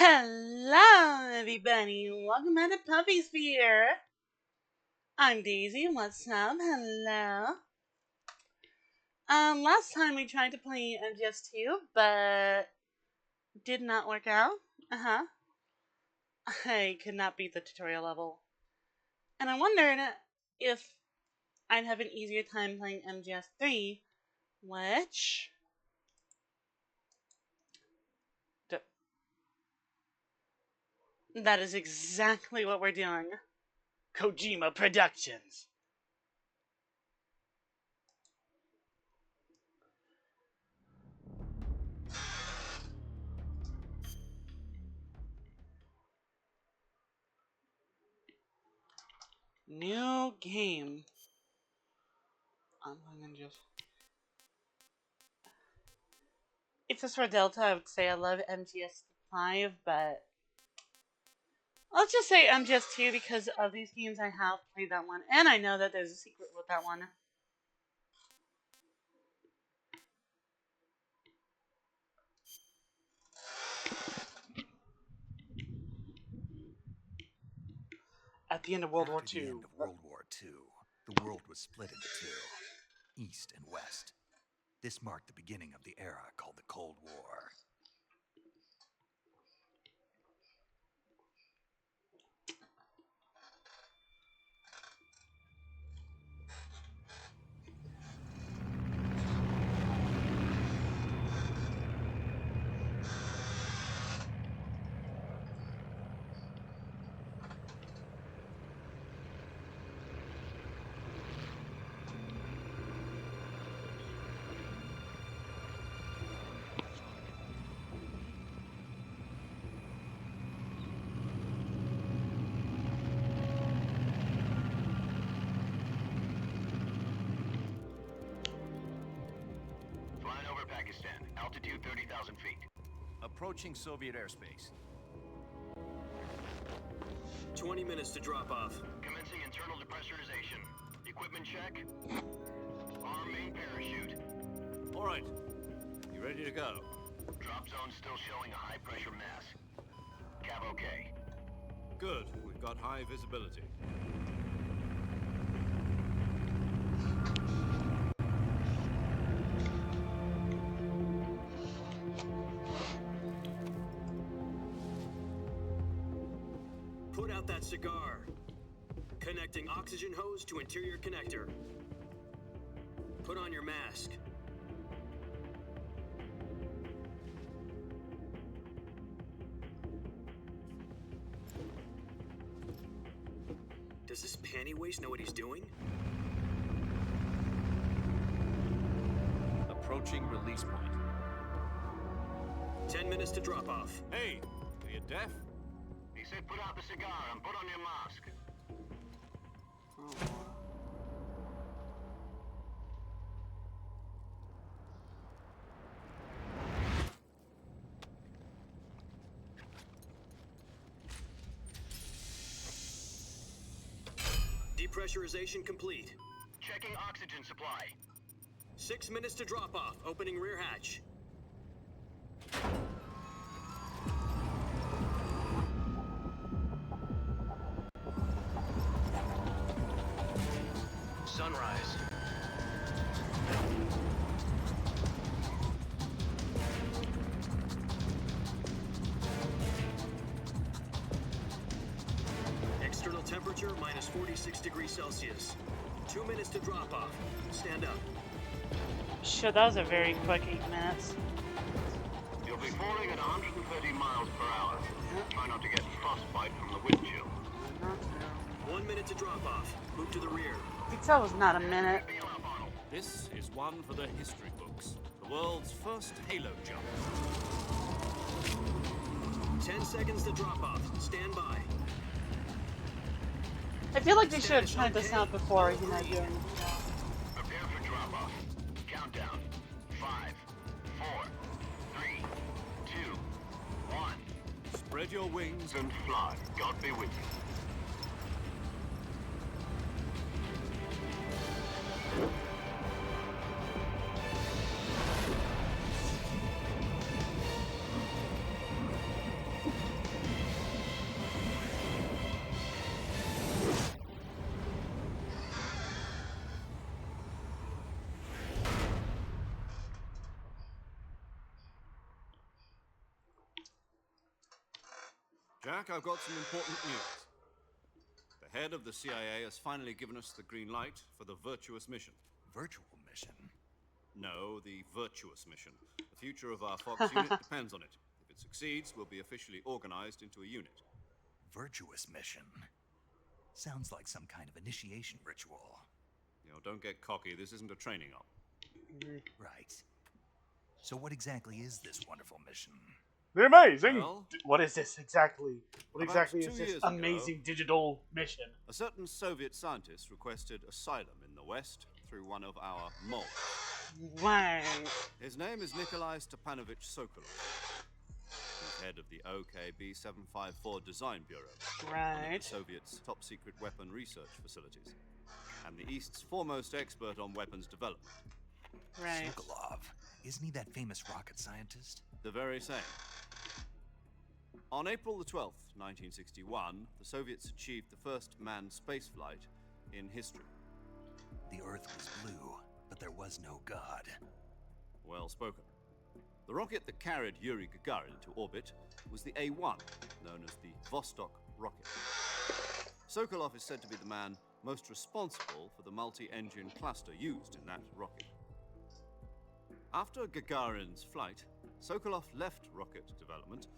Hello, everybody. Welcome back to Puppy Sphere. I'm Daisy. What's up? Hello. Last time we tried to play MGS2, but did not work out. I could not beat the tutorial level. And I wondered if I'd have an easier time playing MGS3, which... That is exactly what we're doing. Kojima Productions. New game. I'm gonna just... If this were Delta, I would say I love MGS5, but... Let's just say MGS2 because of these games I have played that one, and I know that there's a secret with that one. At the end of World War II. At the end of World War II, the world was split into two, East and West. This marked the beginning of the era called the Cold War. Altitude 30,000 feet. Approaching Soviet airspace. 20 minutes to drop off. Commencing internal depressurization. Equipment check. Arm main parachute. All right. You ready to go? Drop zone still showing a high pressure mass. Cav okay. Good. We've got high visibility. Put out that cigar. Connecting oxygen hose to interior connector. Put on your mask. Does this panty waste know what he's doing? Approaching release point. 10 minutes to drop off. Hey, are you deaf? He said put out the cigar and put on your mask. Depressurization complete. Checking oxygen supply. 6 minutes to drop off. Opening rear hatch. Sunrise. External temperature minus 46 degrees Celsius. 2 minutes to drop off. Stand up. Sure, that was a very quick 8 minutes. You'll be falling at 130 miles per hour. Try not to get frostbite from the wind chill. 1 minute to drop off. Move to the rear. Pizza was not a minute. This is one for the history books. The world's first halo jump. 10 seconds to drop off. Stand by. I feel like they should have tried this out before, doing... Prepare for drop-off. Countdown. 5, 4, 3, 2, 1. Spread your wings And fly. God be with you. Jack, I've got some important news. The head of the CIA has finally given us the green light for the virtuous mission. Virtual mission? No, the virtuous mission. The future of our Fox unit depends on it. If it succeeds, we'll be officially organized into a unit. Virtuous mission? Sounds like some kind of initiation ritual. You know, don't get cocky. This isn't a training op. Right. So what exactly is this wonderful mission? They're amazing. Well, What is this exactly? What about exactly 2 is this years ago, amazing digital mission? A certain Soviet scientist requested asylum in the West through one of our moles. Wow. His name is Nikolai Stepanovich Sokolov. He's head of the OKB 754 Design Bureau, one of Right. the Soviets' top secret weapon research facilities, and the East's foremost expert on weapons development. Right. Sokolov. Isn't he that famous rocket scientist? The very same. On April the 12th, 1961, the Soviets achieved the first manned spaceflight in history. The Earth was blue, but there was no God. Well spoken. The rocket that carried Yuri Gagarin to orbit was the A-1, known as the Vostok rocket. Sokolov is said to be the man most responsible for the multi-engine cluster used in that rocket. After Gagarin's flight, Sokolov left rocket development to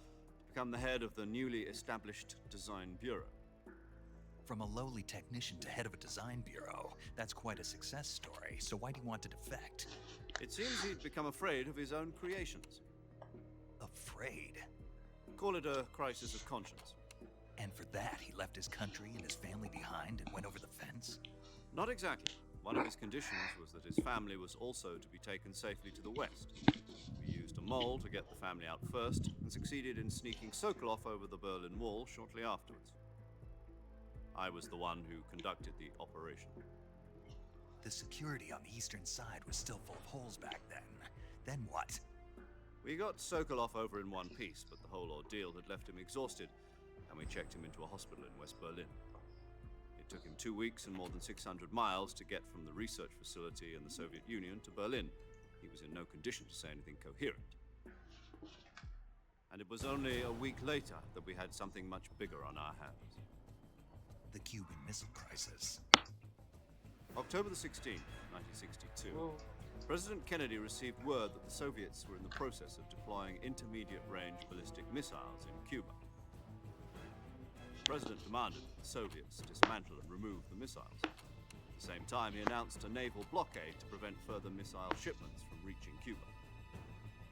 become the head of the newly established Design Bureau. From a lowly technician to head of a design bureau, that's quite a success story. So why do you want to defect? It seems he'd become afraid of his own creations. Afraid? Call it a crisis of conscience. And for that, he left his country and his family behind and went over the fence? Not exactly. One of his conditions was that his family was also to be taken safely to the west. We used a mole to get the family out first and succeeded in sneaking Sokolov over the Berlin Wall shortly afterwards. I was the one who conducted the operation. The security on the eastern side was still full of holes back then. Then what? We got Sokolov over in one piece, but the whole ordeal had left him exhausted, and we checked him into a hospital in West Berlin. It took him 2 weeks and more than 600 miles to get from the research facility in the Soviet Union to Berlin. He was in no condition to say anything coherent. And it was only a week later that we had something much bigger on our hands. The Cuban Missile Crisis. October the 16th, 1962. Whoa. President Kennedy received word that the Soviets were in the process of deploying intermediate-range ballistic missiles in Cuba. The President demanded that the Soviets dismantle and remove the missiles. At the same time, he announced a naval blockade to prevent further missile shipments from reaching Cuba.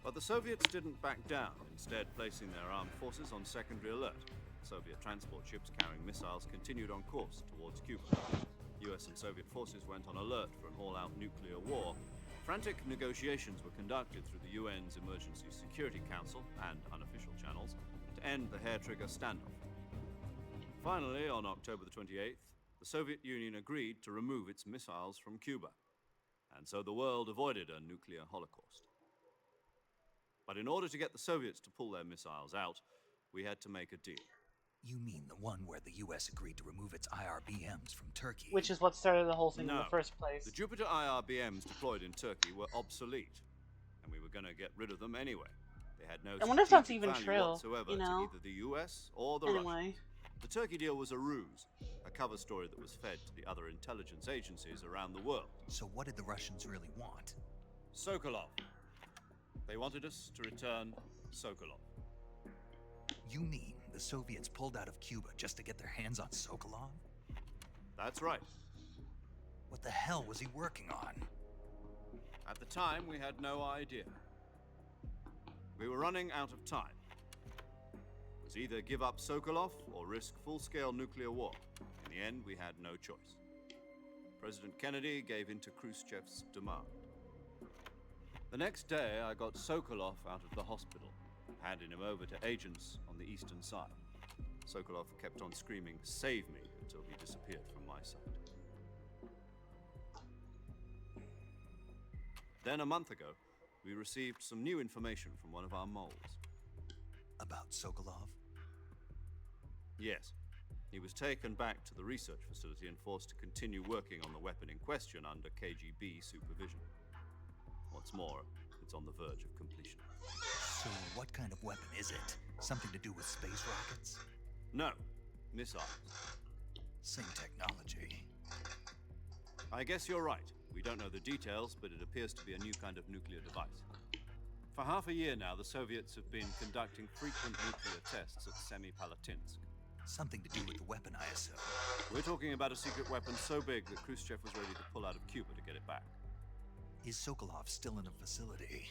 But the Soviets didn't back down, instead placing their armed forces on secondary alert. Soviet transport ships carrying missiles continued on course towards Cuba. US and Soviet forces went on alert for an all-out nuclear war. Frantic negotiations were conducted through the UN's Emergency Security Council and unofficial channels to end the hair-trigger standoff. Finally, on October the 28th, the Soviet Union agreed to remove its missiles from Cuba, and so the world avoided a nuclear holocaust. But in order to get the Soviets to pull their missiles out, we had to make a deal. You mean the one where the US agreed to remove its IRBMs from Turkey? Which is what started the whole thing in No. the first place. The Jupiter IRBMs deployed in Turkey were obsolete, and we were going to get rid of them anyway. They had no I wonder if that's strategic even value true, whatsoever you know? to either the US or the Russians. Anyway. The Turkey deal was a ruse, a cover story that was fed to the other intelligence agencies around the world. So what did the Russians really want? Sokolov. They wanted us to return Sokolov. You mean the Soviets pulled out of Cuba just to get their hands on Sokolov? That's right. What the hell was he working on? At the time, we had no idea. We were running out of time. It was either give up Sokolov or risk full-scale nuclear war. In the end, we had no choice. President Kennedy gave in to Khrushchev's demand. The next day, I got Sokolov out of the hospital, handing him over to agents on the eastern side. Sokolov kept on screaming, "Save me," until he disappeared from my sight. Then a month ago, we received some new information from one of our moles. About Sokolov? Yes. He was taken back to the research facility and forced to continue working on the weapon in question under KGB supervision. What's more, it's on the verge of completion. So what kind of weapon is it? Something to do with space rockets? No, missiles. Same technology. I guess you're right. We don't know the details, but it appears to be a new kind of nuclear device. For half a year now, the Soviets have been conducting frequent nuclear tests at Semipalatinsk. Something to do with the weapon, I assume. We're talking about a secret weapon so big that Khrushchev was ready to pull out of Cuba to get it back. Is Sokolov still in a facility?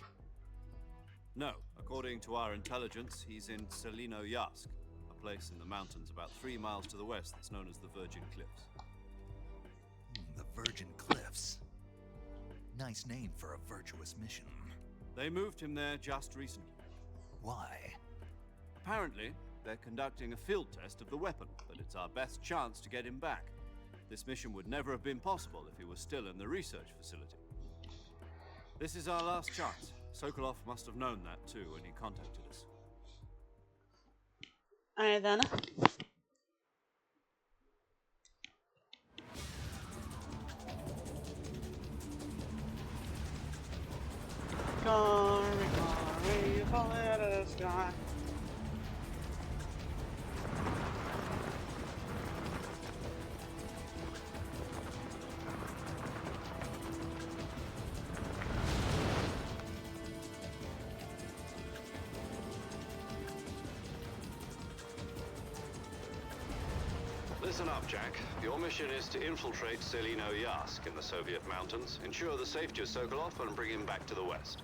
No, according to our intelligence, he's in Selino-Yarsk, a place in the mountains about 3 miles to the west that's known as the Virgin Cliffs. The Virgin Cliffs. Nice name for a virtuous mission. They moved him there just recently. Why? Apparently, they're conducting a field test of the weapon, but it's our best chance to get him back. This mission would never have been possible if he was still in the research facility. This is our last chance. Sokolov must have known that too when he contacted us. Alright then. Glory, fall out of the sky. Listen up, Jack. Your mission is to infiltrate Selino-Yarsk in the Soviet mountains, ensure the safety of Sokolov, and bring him back to the West.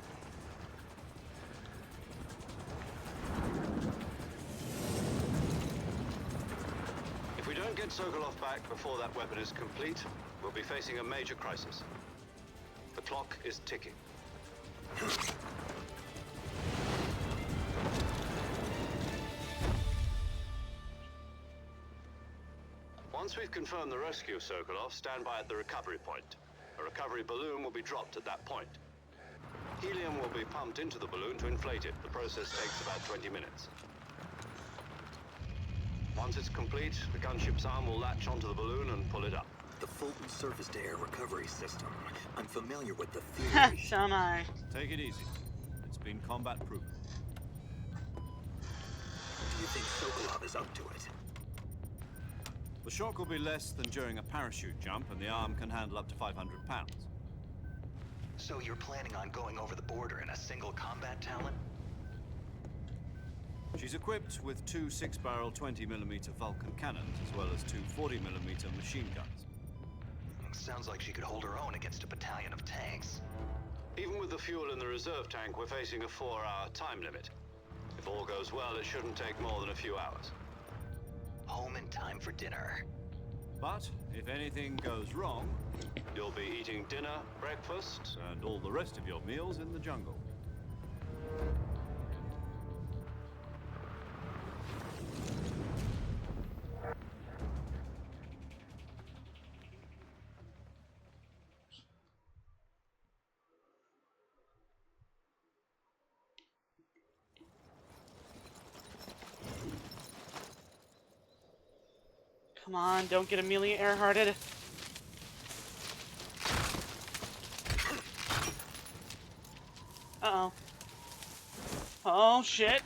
If we don't get Sokolov back before that weapon is complete, we'll be facing a major crisis. The clock is ticking. Once we've confirmed the rescue of Sokolov, stand by at the recovery point. A recovery balloon will be dropped at that point. Helium will be pumped into the balloon to inflate it. The process takes about 20 minutes. Once it's complete, the gunship's arm will latch onto the balloon and pull it up. The Fulton surface-to-air recovery system. I'm familiar with the theory. So am I. Take it easy. It's been combat-proven. Do you think Sokolov is up to it? The shock will be less than during a parachute jump, and the arm can handle up to 500 pounds. So you're planning on going over the border in a single combat talon? She's equipped with 2 6-barrel 20mm Vulcan cannons, as well as 2 40mm machine guns. Sounds like she could hold her own against a battalion of tanks. Even with the fuel in the reserve tank, we're facing a 4-hour time limit. If all goes well, it shouldn't take more than a few hours. Home in time for dinner. But if anything goes wrong, You'll be eating dinner, breakfast, and all the rest of your meals in the jungle. Come on, don't get Amelia Earharted. Uh-oh. Oh, shit.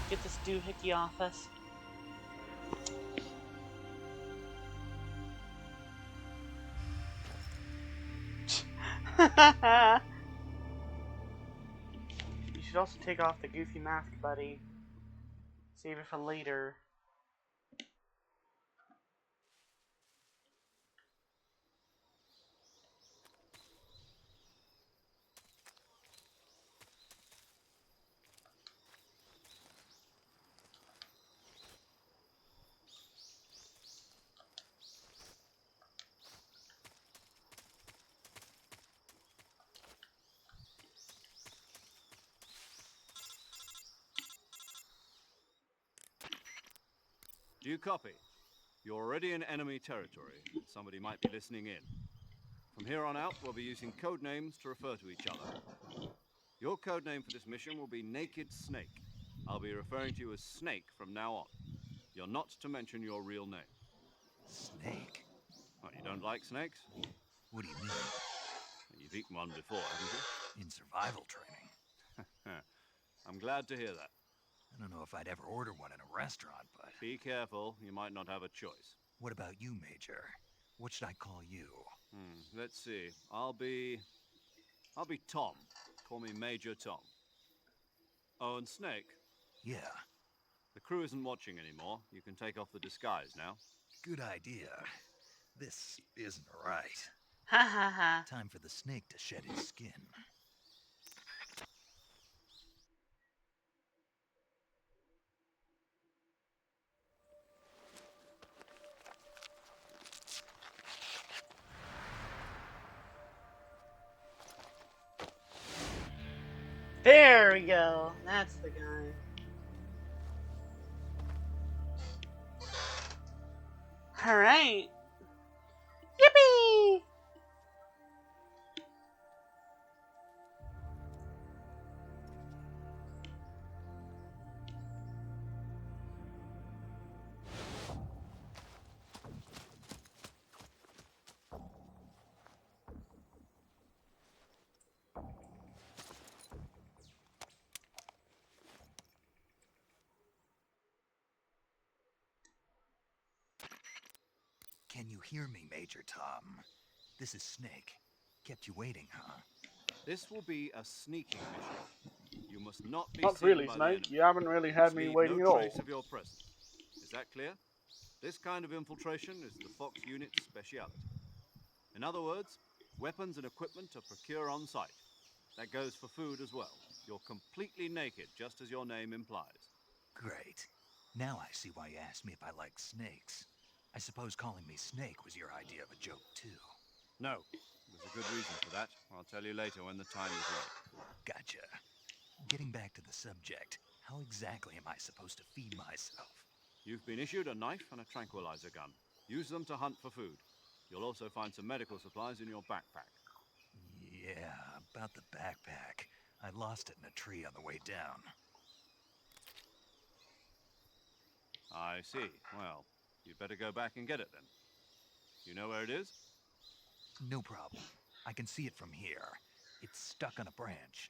Get this doohickey off us. You should also take off the goofy mask, buddy. Save it for later. Do you copy? You're already in enemy territory, and somebody might be listening in. From here on out, we'll be using code names to refer to each other. Your code name for this mission will be Naked Snake. I'll be referring to you as Snake from now on. You're not to mention your real name. Snake? What, you don't like snakes? What do you mean? You've eaten one before, haven't you? In survival training? I'm glad to hear that. I don't know if I'd ever order one in a restaurant, but... Be careful, you might not have a choice. What about you, Major? What should I call you? Let's see. I'll be Tom. Call me Major Tom. Oh, and Snake. Yeah, The crew isn't watching anymore. You can take off the disguise now. good idea. This isn't right. Ha ha ha. Time for the snake to shed his skin. There we go. That's the guy. Alright. Yippee! Can you hear me, Major Tom? This is Snake. Kept you waiting, huh? This will be a sneaking mission. You must not be Not seen really, by the Snake. enemy. You haven't really had Must me leave waiting no at all. trace of your presence. Is that clear? This kind of infiltration is the Fox unit's speciality. In other words, weapons and equipment are procured on site. That goes for food as well. You're completely naked, just as your name implies. Great. Now I see why you asked me if I like snakes. I suppose calling me Snake was your idea of a joke, too. No, there's a good reason for that. I'll tell you later when the time is right. Gotcha. Getting back to the subject, how exactly am I supposed to feed myself? You've been issued a knife and a tranquilizer gun. Use them to hunt for food. You'll also find some medical supplies in your backpack. Yeah, about the backpack. I lost it in a tree on the way down. I see. Well, you'd better go back and get it then. You know where it is? No problem. I can see it from here. It's stuck on a branch.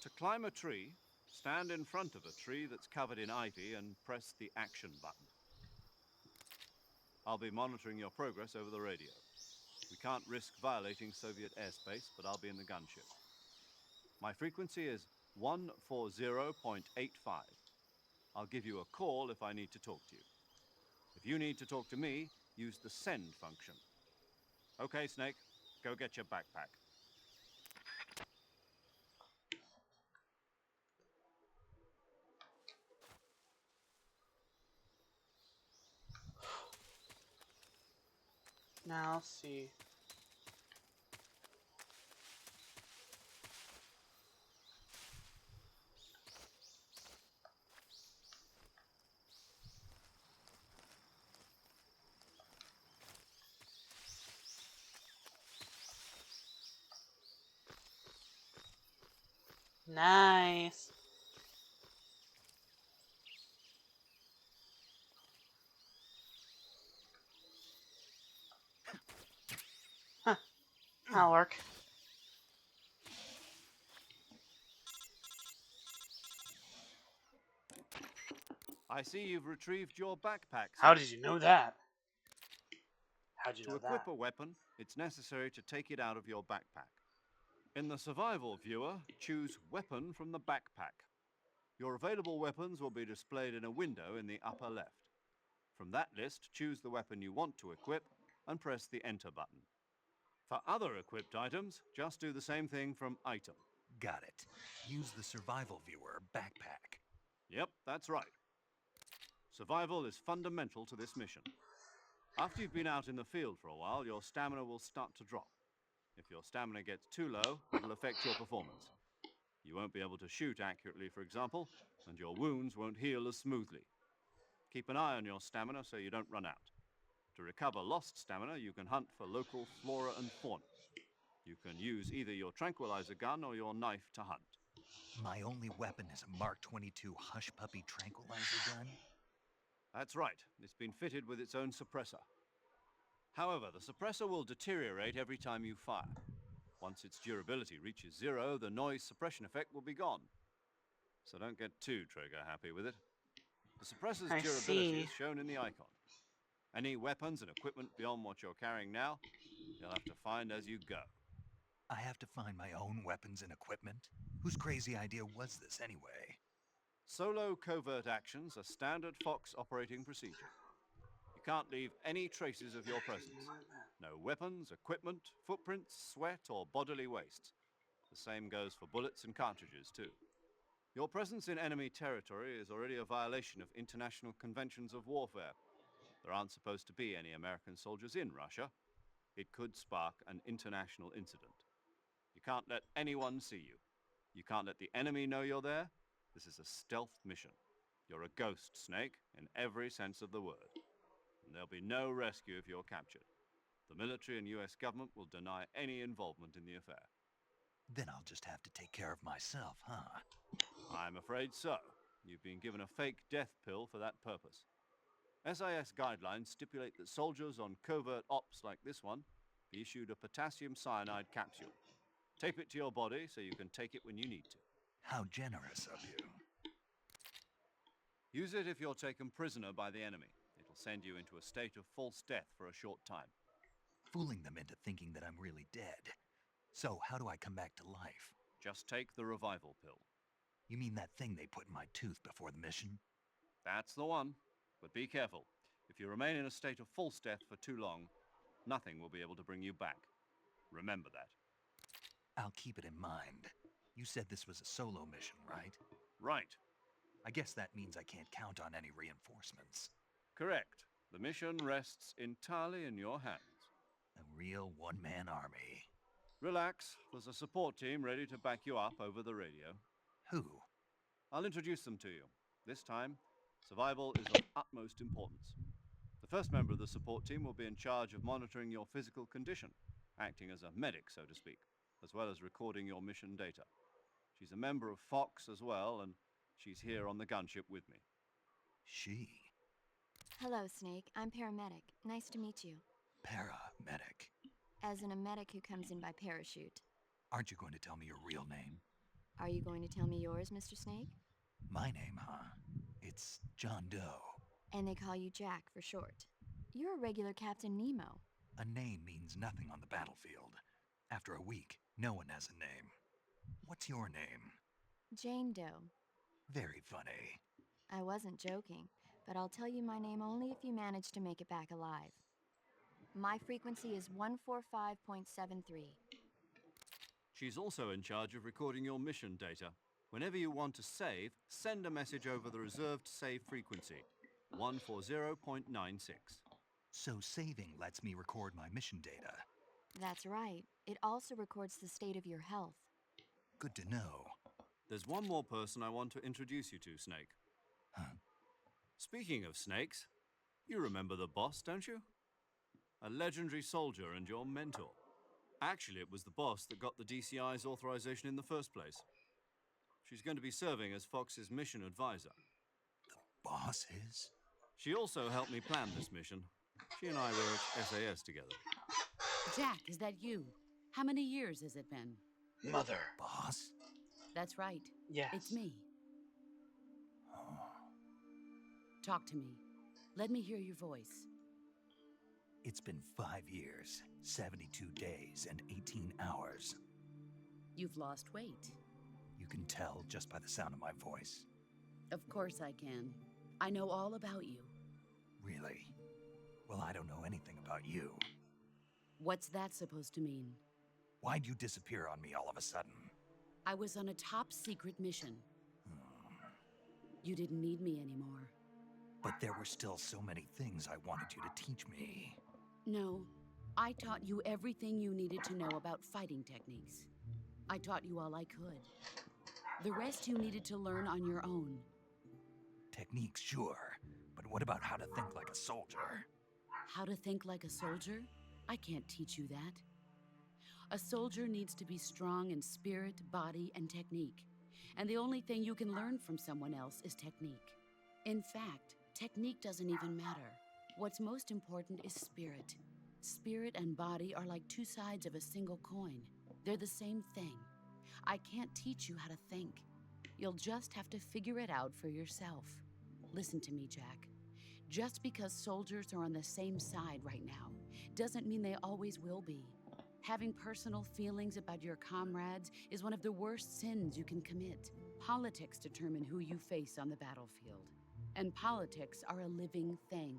To climb a tree, stand in front of a tree that's covered in ivy and press the action button. I'll be monitoring your progress over the radio. We can't risk violating Soviet airspace, but I'll be in the gunship. My frequency is 140.85. I'll give you a call if I need to talk to you. If you need to talk to me, use the send function. Okay, Snake, go get your backpack. Now, let's see. Nice. Huh. That'll work. I see you've retrieved your backpack. How Snake. did you know that? How'd you To know equip that? a weapon, it's necessary to take it out of your backpack. In the survival viewer, choose Weapon from the backpack. Your available weapons will be displayed in a window in the upper left. From that list, choose the weapon you want to equip and press the Enter button. For other equipped items, just do the same thing from Item. Got it. Use the survival viewer backpack. Yep, that's right. Survival is fundamental to this mission. After you've been out in the field for a while, your stamina will start to drop. If your stamina gets too low, it'll affect your performance. You won't be able to shoot accurately, for example, and your wounds won't heal as smoothly. Keep an eye on your stamina so you don't run out. To recover lost stamina, you can hunt for local flora and fauna. You can use either your tranquilizer gun or your knife to hunt. My only weapon is a Mark 22 Hush Puppy tranquilizer gun? That's right. It's been fitted with its own suppressor. However, the suppressor will deteriorate every time you fire. Once its durability reaches 0, the noise suppression effect will be gone. So don't get too trigger happy with it. The suppressor's I durability see. is shown in the icon. Any weapons and equipment beyond what you're carrying now, you'll have to find as you go. I have to find my own weapons and equipment? Whose crazy idea was this anyway? Solo covert actions are standard Fox operating procedure. You can't leave any traces of your presence. No weapons, equipment, footprints, sweat, or bodily waste. The same goes for bullets and cartridges, too. Your presence in enemy territory is already a violation of international conventions of warfare. There aren't supposed to be any American soldiers in Russia. It could spark an international incident. You can't let anyone see you. You can't let the enemy know you're there. This is a stealth mission. You're a ghost, Snake, in every sense of the word. And there'll be no rescue if you're captured. The military and US government will deny any involvement in the affair. Then I'll just have to take care of myself, huh? I'm afraid so. You've been given a fake death pill for that purpose. SIS guidelines stipulate that soldiers on covert ops like this one be issued a potassium cyanide capsule. Tape it to your body so you can take it when you need to. How generous of you. Use it if you're taken prisoner by the enemy. It'll send you into a state of false death for a short time. Fooling them into thinking that I'm really dead. So, how do I come back to life? Just take the revival pill. You mean that thing they put in my tooth before the mission? That's the one. But be careful. If you remain in a state of false death for too long, nothing will be able to bring you back. Remember that. I'll keep it in mind. You said this was a solo mission, right? Right. I guess that means I can't count on any reinforcements. Correct. The mission rests entirely in your hands. A real one-man army. Relax. There's a support team ready to back you up over the radio. Who? I'll introduce them to you. This time, survival is of utmost importance. The first member of the support team will be in charge of monitoring your physical condition, acting as a medic, so to speak, as well as recording your mission data. She's a member of Fox as well, and she's here on the gunship with me. She? Hello, Snake. I'm paramedic. Nice to meet you. Paramedic. As in a medic who comes in by parachute. Aren't you going to tell me your real name? Are you going to tell me yours, Mr. Snake? My name, huh? It's John Doe. And they call you Jack for short. You're a regular Captain Nemo. A name means nothing on the battlefield. After a week, no one has a name. What's your name? Jane Doe. Very funny. I wasn't joking, but I'll tell you my name only if you manage to make it back alive. My frequency is 145.73. She's also in charge of recording your mission data. Whenever you want to save, send a message over the reserved save frequency, 140.96. So saving lets me record my mission data. That's right. It also records the state of your health. Good to know. There's one more person I want to introduce you to, Snake. Huh? Speaking of snakes, you remember the boss, don't you? A legendary soldier and your mentor. Actually, it was the boss that got the DCI's authorization in the first place. She's going to be serving as Fox's mission advisor. The boss is? She also helped me plan this mission. She and I were at SAS together. Jack, is that you? How many years has it been? Mother. Boss? That's right. Yes. It's me. Oh. Talk to me. Let me hear your voice. It's been 5 years, 72 days, and 18 hours. You've lost weight. You can tell just by the sound of my voice. Of course I can. I know all about you. Really? Well, I don't know anything about you. What's that supposed to mean? Why'd you disappear on me all of a sudden? I was on a top secret mission. You didn't need me anymore. But there were still so many things I wanted you to teach me. No, I taught you everything you needed to know about fighting techniques. I taught you all I could. The rest you needed to learn on your own. Techniques, sure. But what about how to think like a soldier? How to think like a soldier? I can't teach you that. A soldier needs to be strong in spirit, body, and technique. And the only thing you can learn from someone else is technique. In fact, technique doesn't even matter. What's most important is spirit. Spirit and body are like two sides of a single coin. They're the same thing. I can't teach you how to think. You'll just have to figure it out for yourself. Listen to me, Jack. Just because soldiers are on the same side right now doesn't mean they always will be. Having personal feelings about your comrades is one of the worst sins you can commit. Politics determine who you face on the battlefield. And politics are a living thing.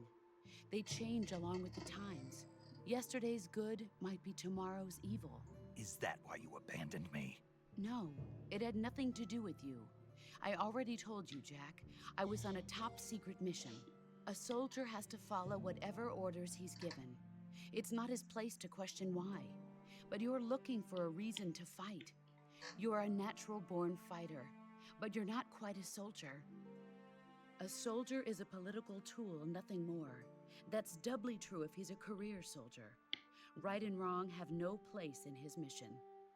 They change along with the times. Yesterday's good might be tomorrow's evil. Is that why you abandoned me? No, it had nothing to do with you. I already told you, Jack. I was on a top secret mission. A soldier has to follow whatever orders he's given. It's not his place to question why. But you're looking for a reason to fight. You're a natural-born fighter, but you're not quite a soldier. A soldier is a political tool, nothing more. That's doubly true if he's a career soldier. Right and wrong have no place in his mission.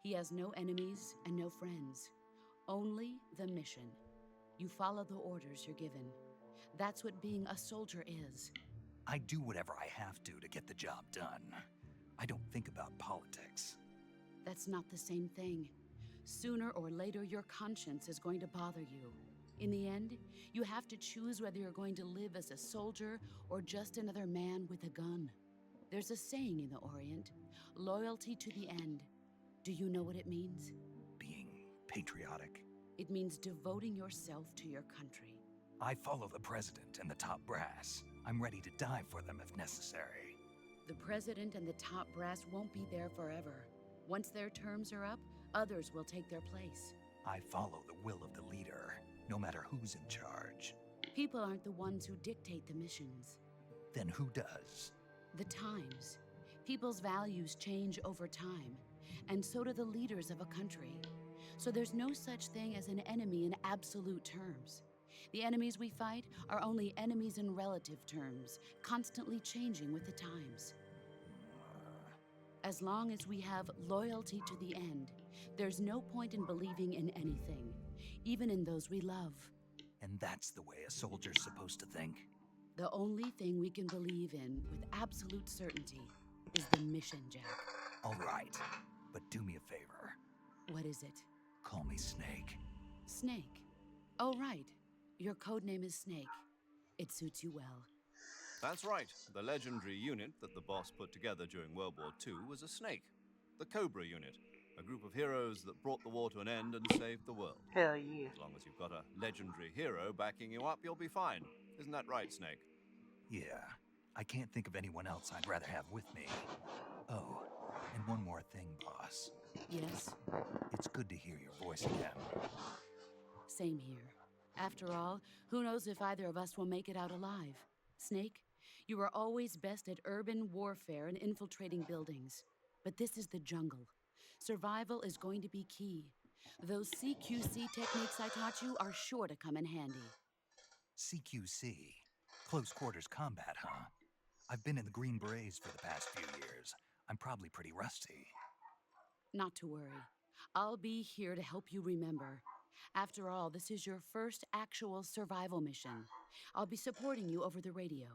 He has no enemies and no friends. Only the mission. You follow the orders you're given. That's what being a soldier is. I do whatever I have to get the job done. I don't think about politics. That's not the same thing. Sooner or later, your conscience is going to bother you. In the end, you have to choose whether you're going to live as a soldier or just another man with a gun. There's a saying in the Orient, loyalty to the end. Do you know what it means? Being patriotic. It means devoting yourself to your country. I follow the president and the top brass. I'm ready to die for them if necessary. The president and the top brass won't be there forever. Once their terms are up, others will take their place. I follow the will of the leader, no matter who's in charge. People aren't the ones who dictate the missions. Then who does? The times. People's values change over time, and so do the leaders of a country. So there's no such thing as an enemy in absolute terms. The enemies we fight are only enemies in relative terms, constantly changing with the times. As long as we have loyalty to the end, there's no point in believing in anything, even in those we love. And that's the way a soldier's supposed to think? The only thing we can believe in with absolute certainty is the mission, Jack. All right, but do me a favor. What is it? Call me Snake. Snake. Oh, right. Your code name is Snake. It suits you well. That's right. The legendary unit that the boss put together during World War II was a snake. The Cobra unit. A group of heroes that brought the war to an end and saved the world. Hell yeah. As long as you've got a legendary hero backing you up, you'll be fine. Isn't that right, Snake? Yeah, I can't think of anyone else I'd rather have with me. Oh, and one more thing, boss. Yes? It's good to hear your voice again. Same here. After all, who knows if either of us will make it out alive? Snake, you are always best at urban warfare and infiltrating buildings. But this is the jungle. Survival is going to be key. Those CQC techniques I taught you are sure to come in handy. CQC? Close quarters combat, huh? I've been in the Green Berets for the past few years. I'm probably pretty rusty. Not to worry. I'll be here to help you remember. After all, this is your first actual survival mission. I'll be supporting you over the radio.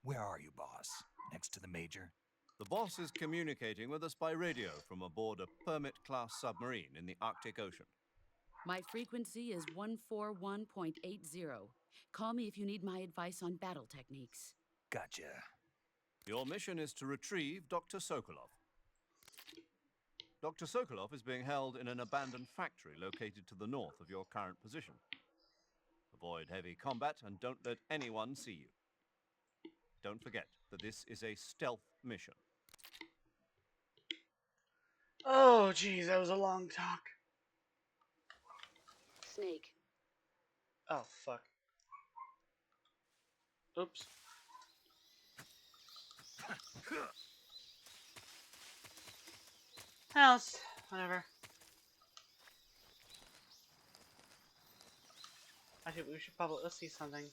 Where are you, boss? Next to the Major? The boss is communicating with us by radio from aboard a Permit-class submarine in the Arctic Ocean. My frequency is 141.80. Call me if you need my advice on battle techniques. Gotcha. Your mission is to retrieve Dr. Sokolov. Dr. Sokolov is being held in an abandoned factory located to the north of your current position. Avoid heavy combat and don't let anyone see you. Don't forget that this is a stealth mission. Oh, geez, that was a long talk. Snake. Oh, fuck. Oops. House. Whatever. Actually, we should probably, let's see something.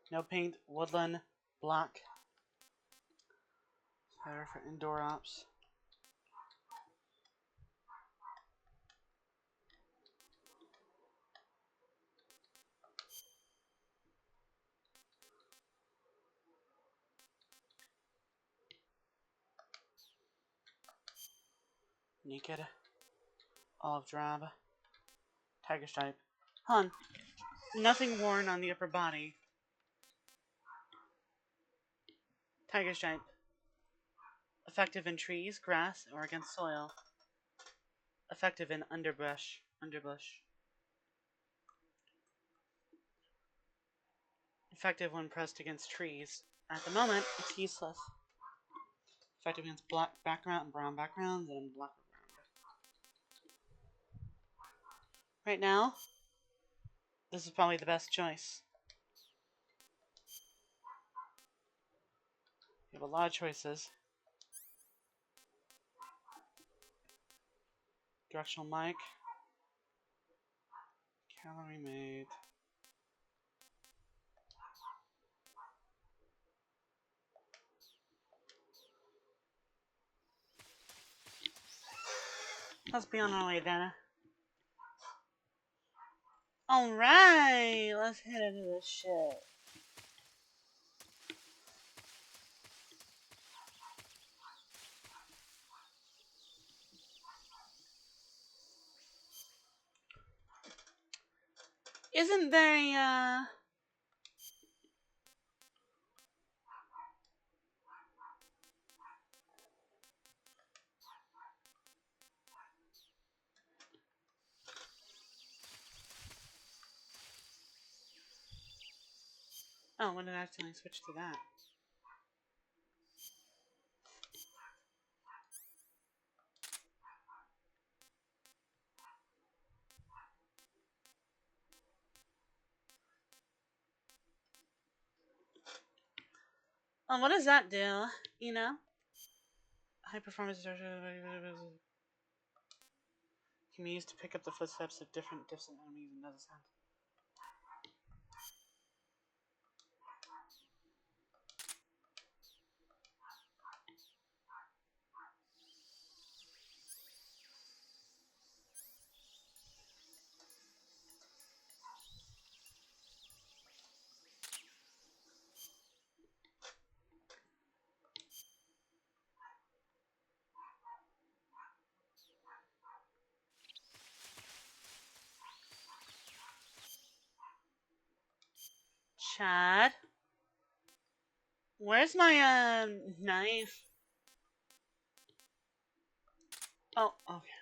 No paint, woodland, black. Better for indoor ops. Naked. Olive drab. Tiger stripe. Hun. Nothing worn on the upper body. Tiger stripe. Effective in trees, grass, or against soil. Effective in underbrush. Effective when pressed against trees. At the moment, it's useless. Effective against black background and brown backgrounds and black background. Right now, this is probably the best choice. You have a lot of choices. Directional mic. Calorie made. Let's be on our way, Dana. Alright, let's head into this shit. Isn't there a, Oh, when did I accidentally switch to that? Oh, what does that do? You know? High performance can be used to pick up the footsteps of different enemies and does sound. Chad? Where's my, knife? Oh, okay.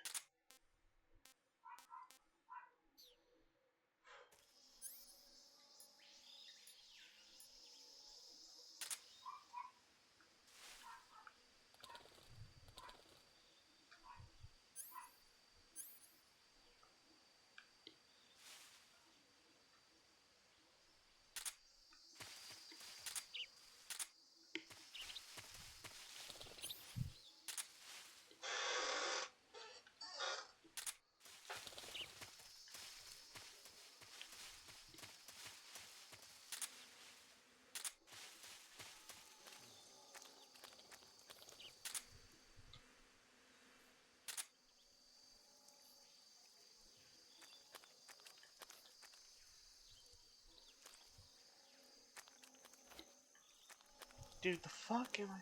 Dude, the fuck am I...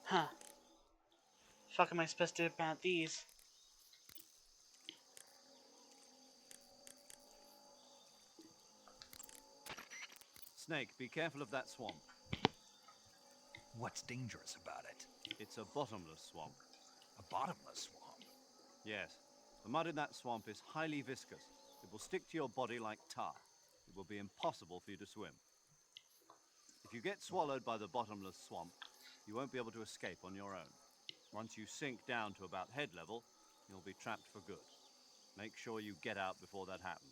Huh. Fuck am I supposed to do about these? Snake, be careful of that swamp. What's dangerous about it? It's a bottomless swamp. A bottomless swamp? Yes. The mud in that swamp is highly viscous. It will stick to your body like tar. It will be impossible for you to swim. If you get swallowed by the bottomless swamp, you won't be able to escape on your own. Once you sink down to about head level, you'll be trapped for good. Make sure you get out before that happens.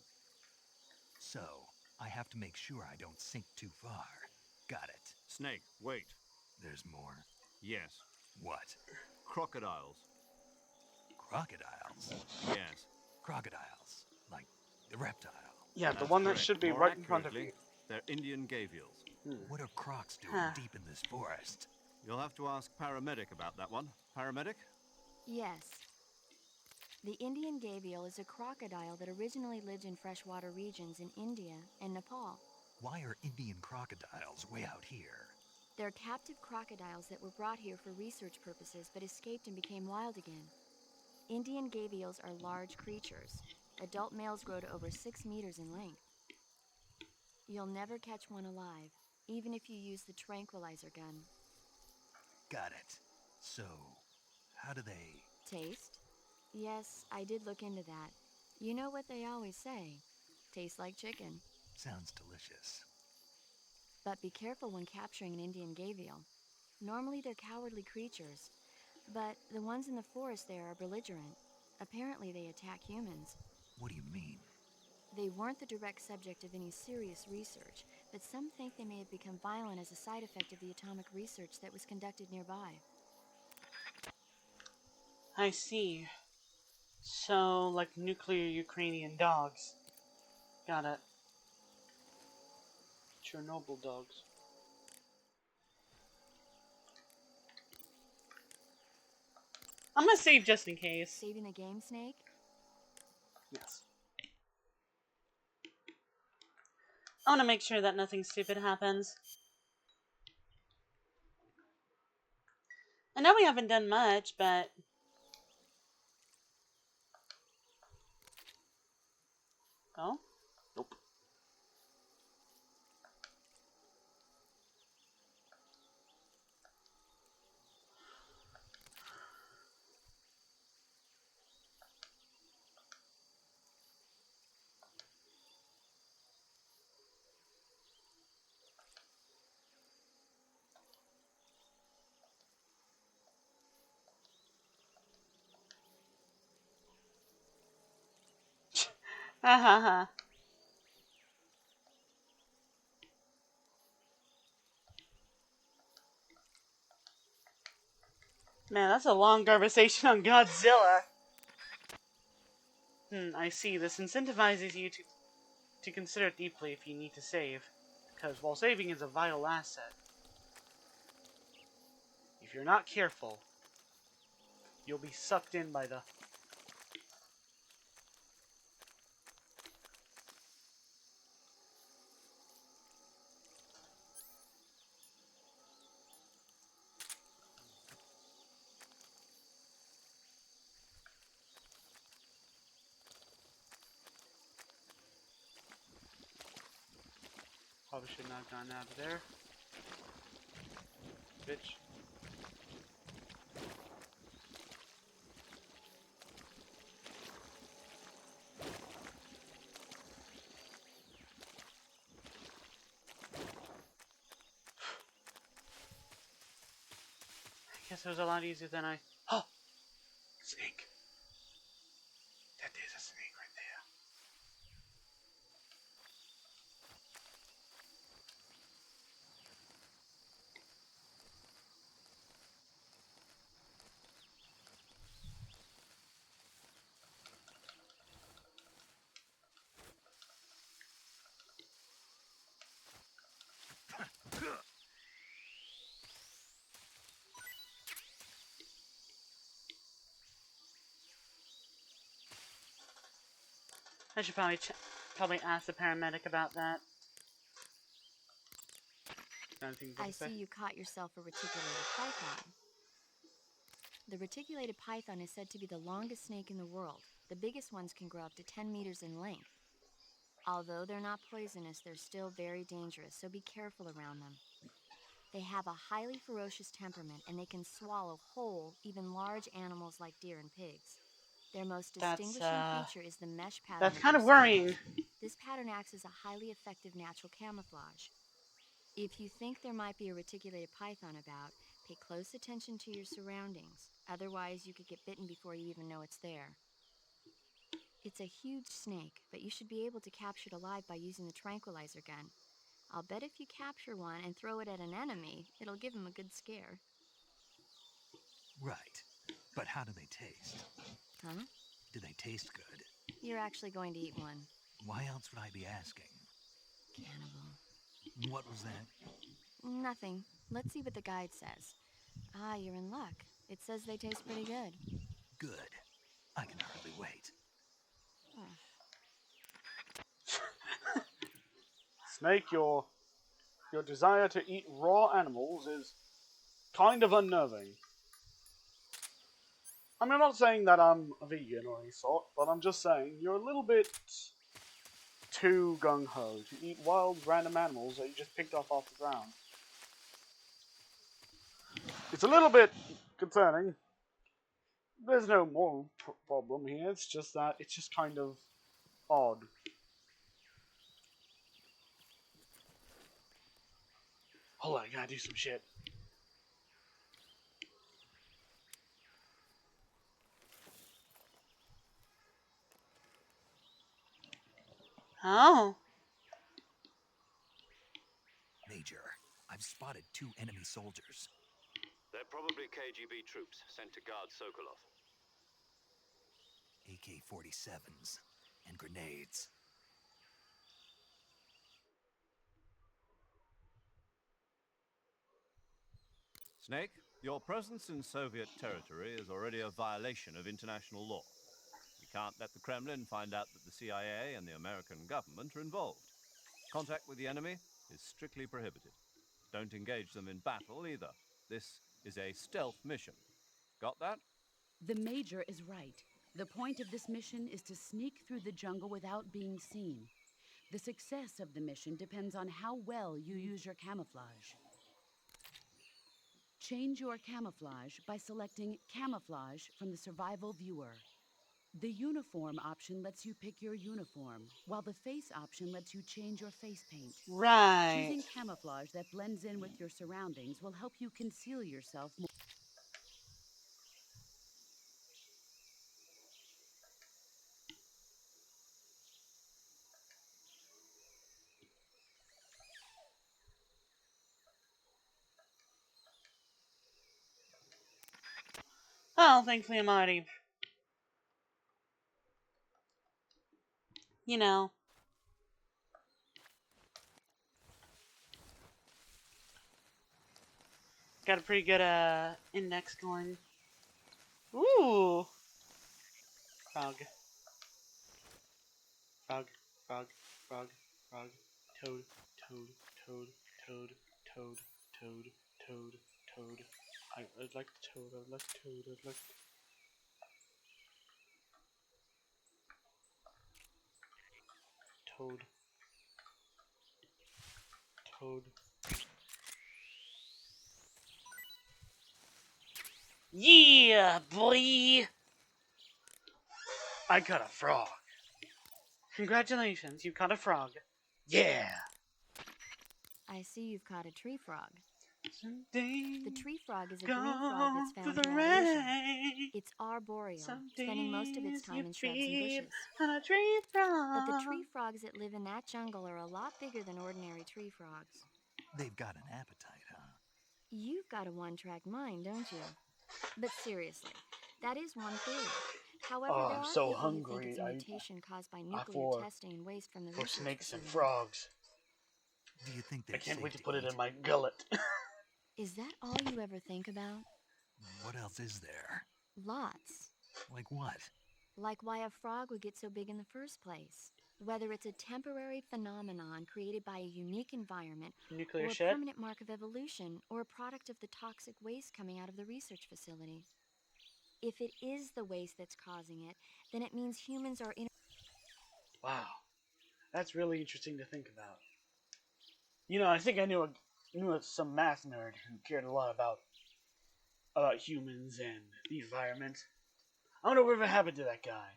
So, I have to make sure I don't sink too far. Got it. Snake, wait. There's more. Yes. What? Crocodiles. Crocodiles? Yes. Crocodiles. Like the reptile. Yeah, the That's one that correct. should be More right in front of accurately, you. they're Indian gavials. What are crocs doing Huh. deep in this forest? You'll have to ask Paramedic about that one. Paramedic? Yes. The Indian gavial is a crocodile that originally lived in freshwater regions in India and Nepal. Why are Indian crocodiles way out here? They're captive crocodiles that were brought here for research purposes but escaped and became wild again. Indian gavials are large creatures. Adult males grow to over 6 meters in length. You'll never catch one alive, even if you use the tranquilizer gun. Got it. So, how do they... Taste? Yes, I did look into that. You know what they always say. Tastes like chicken. Sounds delicious. But be careful when capturing an Indian gavial. Normally they're cowardly creatures, but the ones in the forest there are belligerent. Apparently they attack humans. What do you mean? They weren't the direct subject of any serious research, but some think they may have become violent as a side effect of the atomic research that was conducted nearby. I see. So, like nuclear Ukrainian dogs. Got it. Chernobyl dogs. I'm gonna save just in case. Saving the game, Snake? Yes. I want to make sure that nothing stupid happens. I know we haven't done much, but... Oh? Nope. Ha ha ha. Man, that's a long conversation on Godzilla. I see. This incentivizes you to consider deeply if you need to save. Because while saving is a vital asset, if you're not careful, you'll be sucked in by the... Probably should not have gone out of there. Bitch. I guess it was a lot easier than I... Oh! Snake. That is a snake right there. I should probably ask the paramedic about that. I see you caught yourself a reticulated python. The reticulated python is said to be the longest snake in the world. The biggest ones can grow up to 10 meters in length. Although they're not poisonous, they're still very dangerous, so be careful around them. They have a highly ferocious temperament, and they can swallow whole, even large animals like deer and pigs. Their most distinguishing feature is the mesh pattern. That's kind of worrying. This pattern acts as a highly effective natural camouflage. If you think there might be a reticulated python about, Pay close attention to your surroundings. Otherwise, you could get bitten before you even know it's there. It's a huge snake, but you should be able to capture it alive by using the tranquilizer gun. I'll bet if you capture one and throw it at an enemy, it'll give him a good scare. Right. But how do they taste? Huh? Do they taste good? You're actually going to eat one. Why else would I be asking? Cannibal. What was that? Nothing. Let's see what the guide says. Ah, you're in luck. It says they taste pretty good. Good. I can hardly wait. Snake, your desire to eat raw animals is kind of unnerving. I mean, I'm not saying that I'm a vegan or any sort, but I'm just saying you're a little bit too gung-ho to eat wild, random animals that you just picked off the ground. It's a little bit concerning. There's no moral problem here, it's just that it's just kind of odd. Hold on, I gotta do some shit. Oh. Major, I've spotted 2 enemy soldiers. They're probably KGB troops sent to guard Sokolov. AK-47s and grenades. Snake, your presence in Soviet territory is already a violation of international law. We can't let the Kremlin find out that the CIA and the American government are involved. Contact with the enemy is strictly prohibited. Don't engage them in battle either. This is a stealth mission. Got that? The Major is right. The point of this mission is to sneak through the jungle without being seen. The success of the mission depends on how well you use your camouflage. Change your camouflage by selecting Camouflage from the Survival Viewer. The Uniform option lets you pick your uniform, while the Face option lets you change your face paint. Right. Choosing camouflage that blends in with your surroundings will help you conceal yourself more. Well, thankfully I'm already, you know, got a pretty good index going. Ooh. Frog. Frog. Frog. Frog. Frog. Toad. Toad. Toad. Toad. Toad. Toad. Toad. Toad. I'd like toad. I'd like toad. I'd like toad. Toad. Yeah, boy! I got a frog. Congratulations, you caught a frog. Yeah! I see you've caught a tree frog. Someday The tree frog is a go green frog that's found through the throughout Asia. rain. It's arboreal, Some spending most of its days time you in shrubs and feed bushes. on a tree frog. But the tree frogs that live in that jungle are a lot bigger than ordinary tree frogs. They've got an appetite, huh? You've got a one-track mind, don't you? But seriously, that is one theory. However, Oh, there I'm are so people hungry. who think it's a mutation caused by nuclear for testing and waste from the for research snakes and facility. frogs. Do you think I they're can't safe wait to put it eat? in my gullet. Is that all you ever think about? What else is there? Lots. Like what? Like why a frog would get so big in the first place. Whether it's a temporary phenomenon created by a unique environment, Nuclear or a shit? permanent mark of evolution, or a product of the toxic waste coming out of the research facility. If it is the waste that's causing it, then it means humans are in. Wow. That's really interesting to think about. You know, I think I knew some math nerd who cared a lot about humans and the environment. I wonder whatever happened to that guy.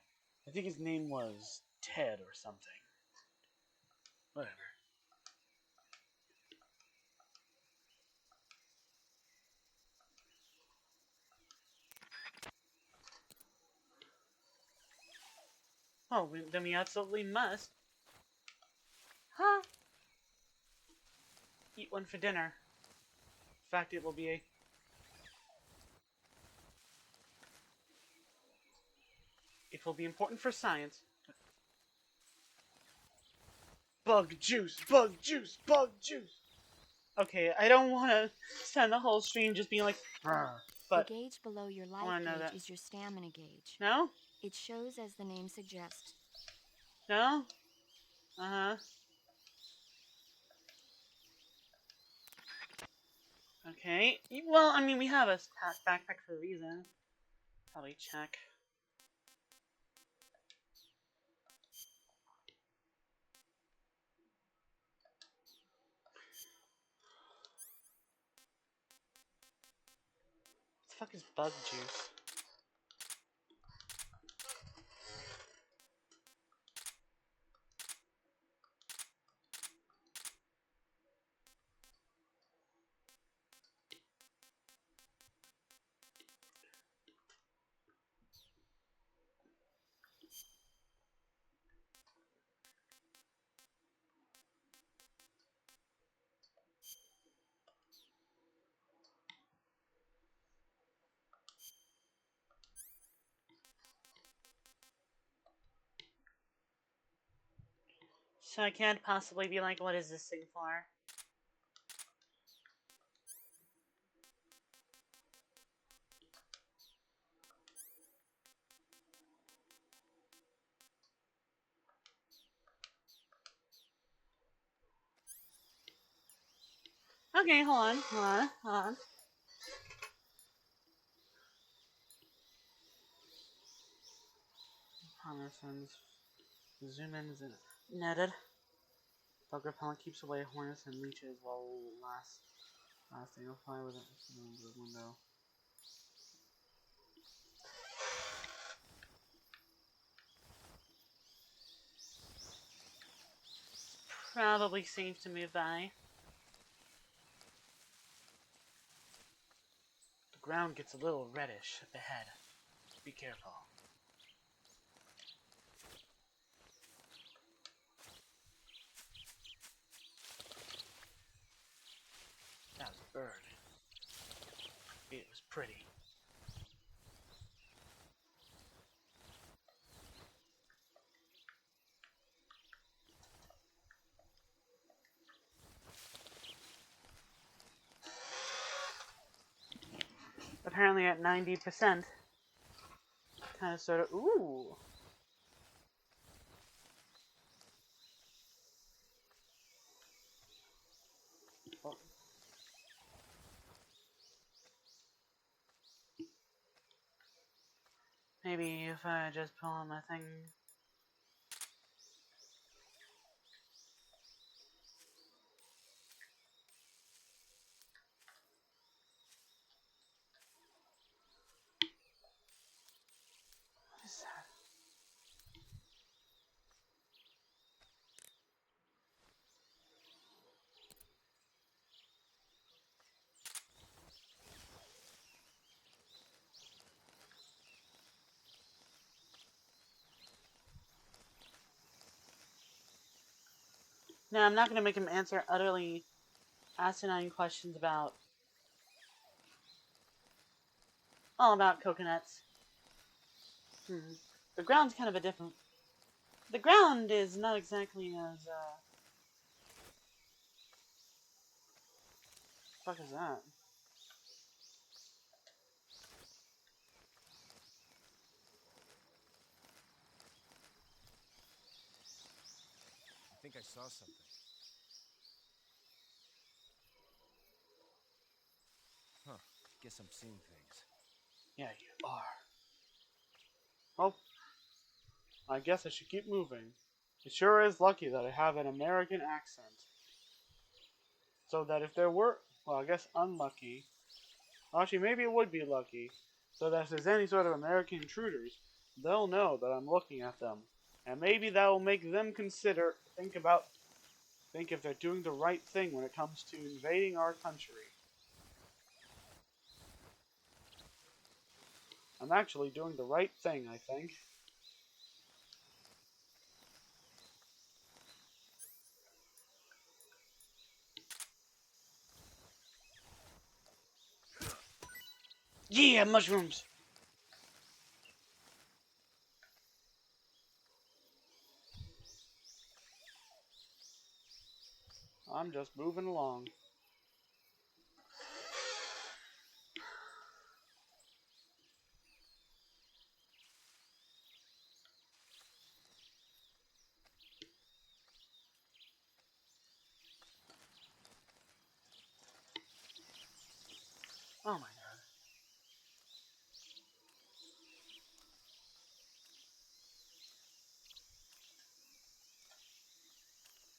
I think his name was Ted or something. Whatever. Oh, then we absolutely must. Huh? Eat one for dinner. In fact, it will be a... It will be important for science. Bug juice! Bug juice! Bug juice! Okay, I don't want to spend the whole stream just being like, but the gauge below your I life want to know gauge that. is your stamina gauge. No? It shows as the name suggests. No? Uh-huh. Okay. Well, I mean, we have a backpack for a reason. Probably check. What the fuck is bug juice? So I can't possibly be like, what is this thing for? Okay, hold on. Reconnaissance. Zoom in is netted. Bug repellent keeps away hornets and leeches while lasting. Apply with it into the window. Probably safe to move by. The ground gets a little reddish up ahead. Be careful. That was a bird. It was pretty. Apparently at 90%. Kind of sort of, ooh. Oh. Maybe if I just pull on my thing. What is that? No, I'm not going to make him answer utterly asinine questions about all about coconuts. The ground's kind of a different. The ground is not exactly as fuck is that? I think I saw something. Huh. Guess I'm seeing things. Yeah, you are. Well, I guess I should keep moving. It sure is lucky that I have an American accent. So that if there were, well, I guess unlucky. Actually, maybe it would be lucky. So that if there's any sort of American intruders, they'll know that I'm looking at them. And maybe that will make them think if they're doing the right thing when it comes to invading our country. I'm actually doing the right thing, I think. Yeah, mushrooms. I'm just moving along. Oh my god.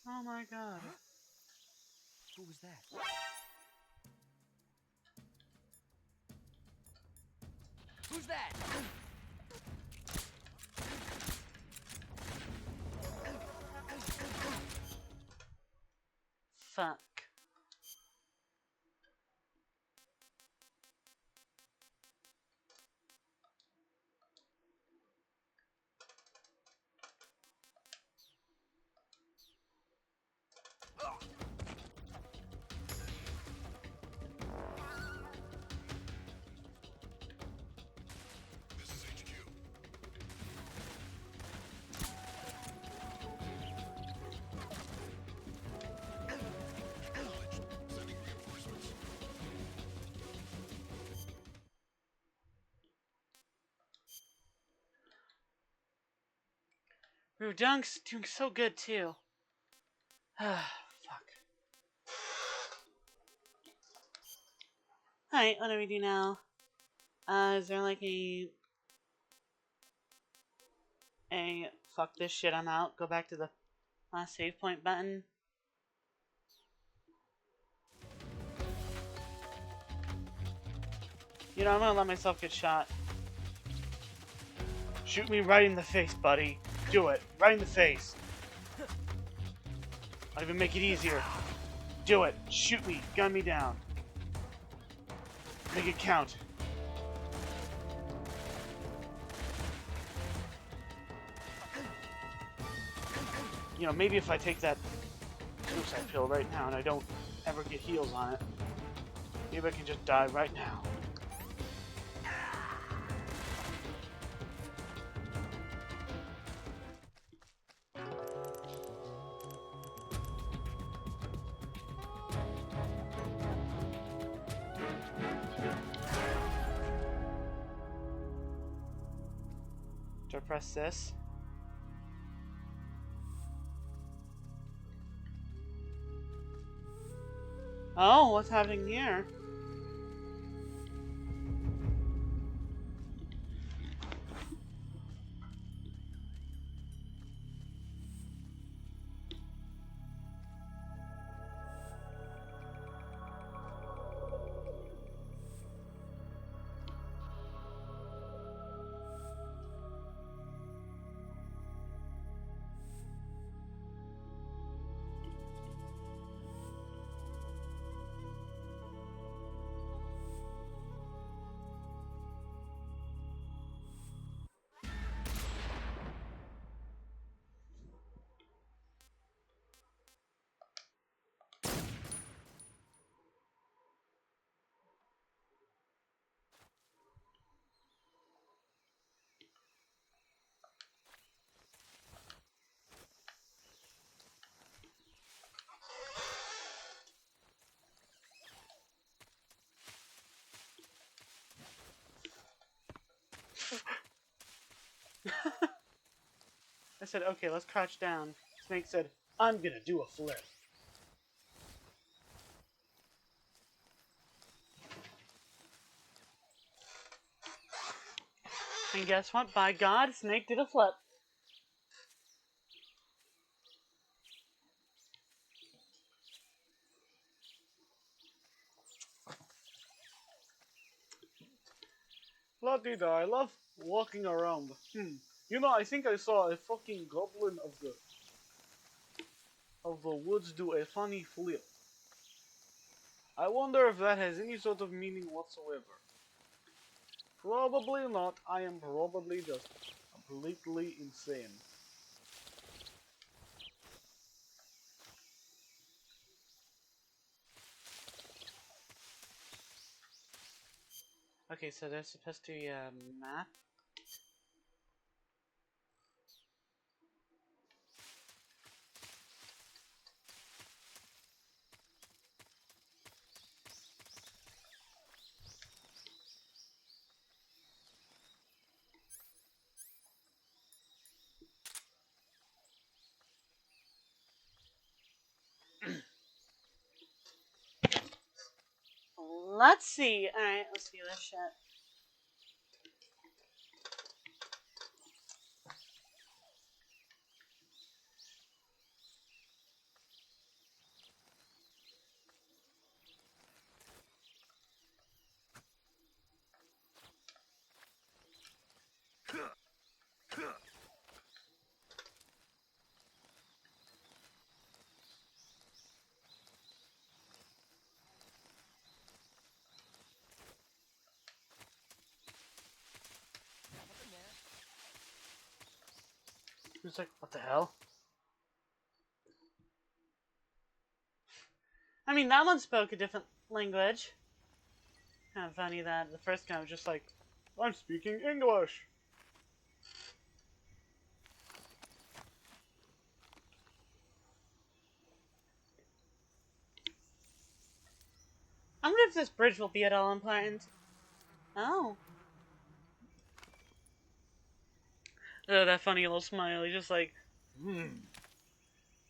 Oh my god. Who was that? Who's that? Fuck. Rudunk's doing so good too. Fuck. Alright, what do we do now? Is there like a fuck this shit, I'm out, go back to the last save point button? You know, I'm gonna let myself get shot. Shoot me right in the face, buddy. Do it. Right in the face. I'll even make it easier. Do it. Shoot me. Gun me down. Make it count. You know, maybe if I take that suicide pill right now and I don't ever get heals on it, maybe I can just die right now. Do I press this? Oh, what's happening here? I said, okay, let's crouch down. Snake said, I'm gonna do a flip. And guess what? By God, Snake did a flip. Bloody I love walking around. You know, I think I saw a fucking goblin of the woods do a funny flip. I wonder if that has any sort of meaning whatsoever. Probably not. I am probably just completely insane. Okay, so there's supposed to be a map. Let's see. Alright, let's do this shit. Who's like, what the hell? I mean, that one spoke a different language. Kind of funny that the first guy was just like, I'm speaking English. I wonder if this bridge will be at all important. Oh. Oh, that funny little smile. He's just like,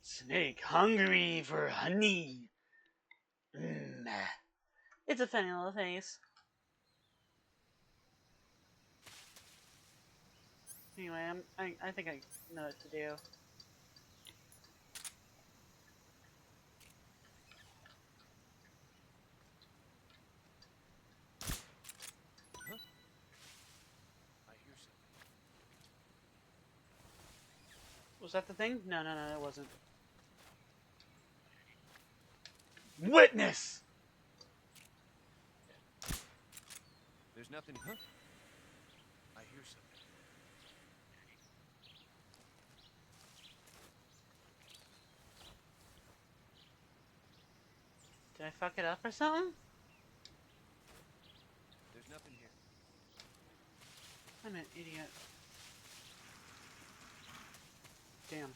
snake hungry for honey. It's a funny little face. Anyway, I think I know what to do. Huh? I hear something. Was that the thing? No, it wasn't. Witness! There's nothing. Huh? I hear something. Did I fuck it up or something? There's nothing here. I'm an idiot. Damn.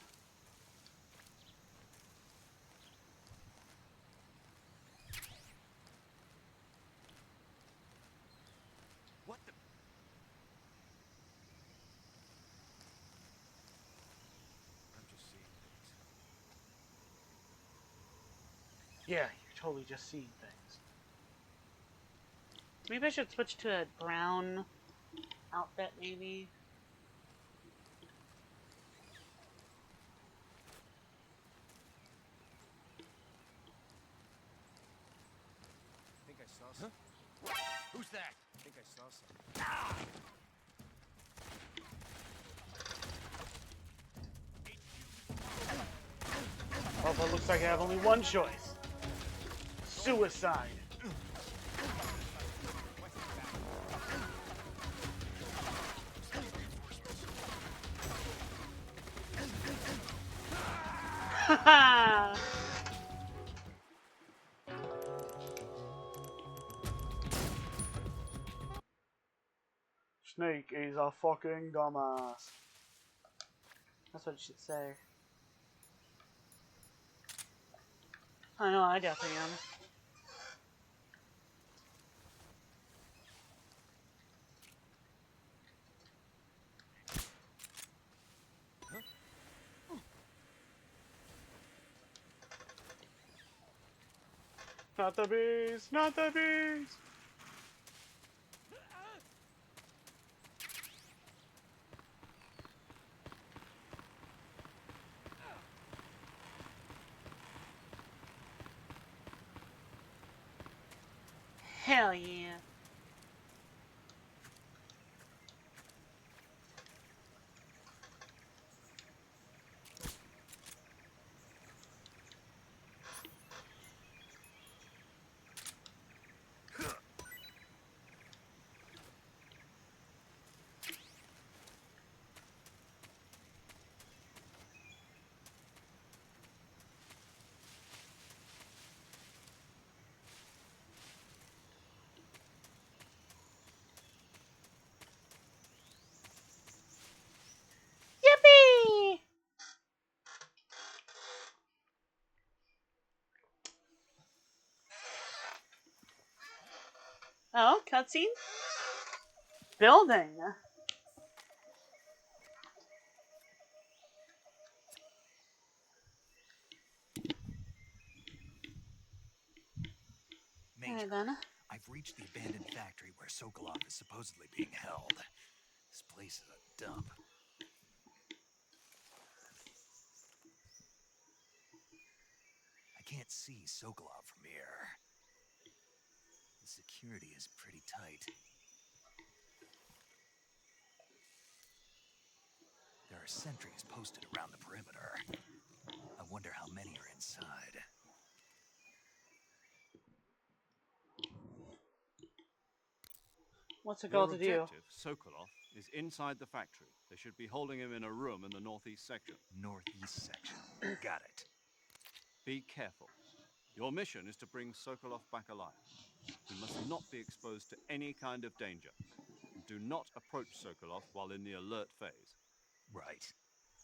What the? I'm just seeing things. Yeah, you're totally just seeing things. Maybe I should switch to a brown outfit, maybe. I think I saw something. Huh? Who's that? I think I saw something. Well, it looks like I have only one choice. Suicide. Haha! Snake is a fucking dumbass. That's what it should say. I know, I definitely am. Not the bees! Not the bees! Hell yeah. Oh, cutscene? Building. Major, I've reached the abandoned factory where Sokolov is supposedly being held. This place is a dump. I can't see Sokolov from here. The security is pretty tight. There are sentries posted around the perimeter. I wonder how many are inside. What's it Your got to do? objective, Sokolov, is inside the factory. They should be holding him in a room in the northeast section. Northeast section. Got it. Be careful. Your mission is to bring Sokolov back alive. He must not be exposed to any kind of danger. And do not approach Sokolov while in the alert phase. Right.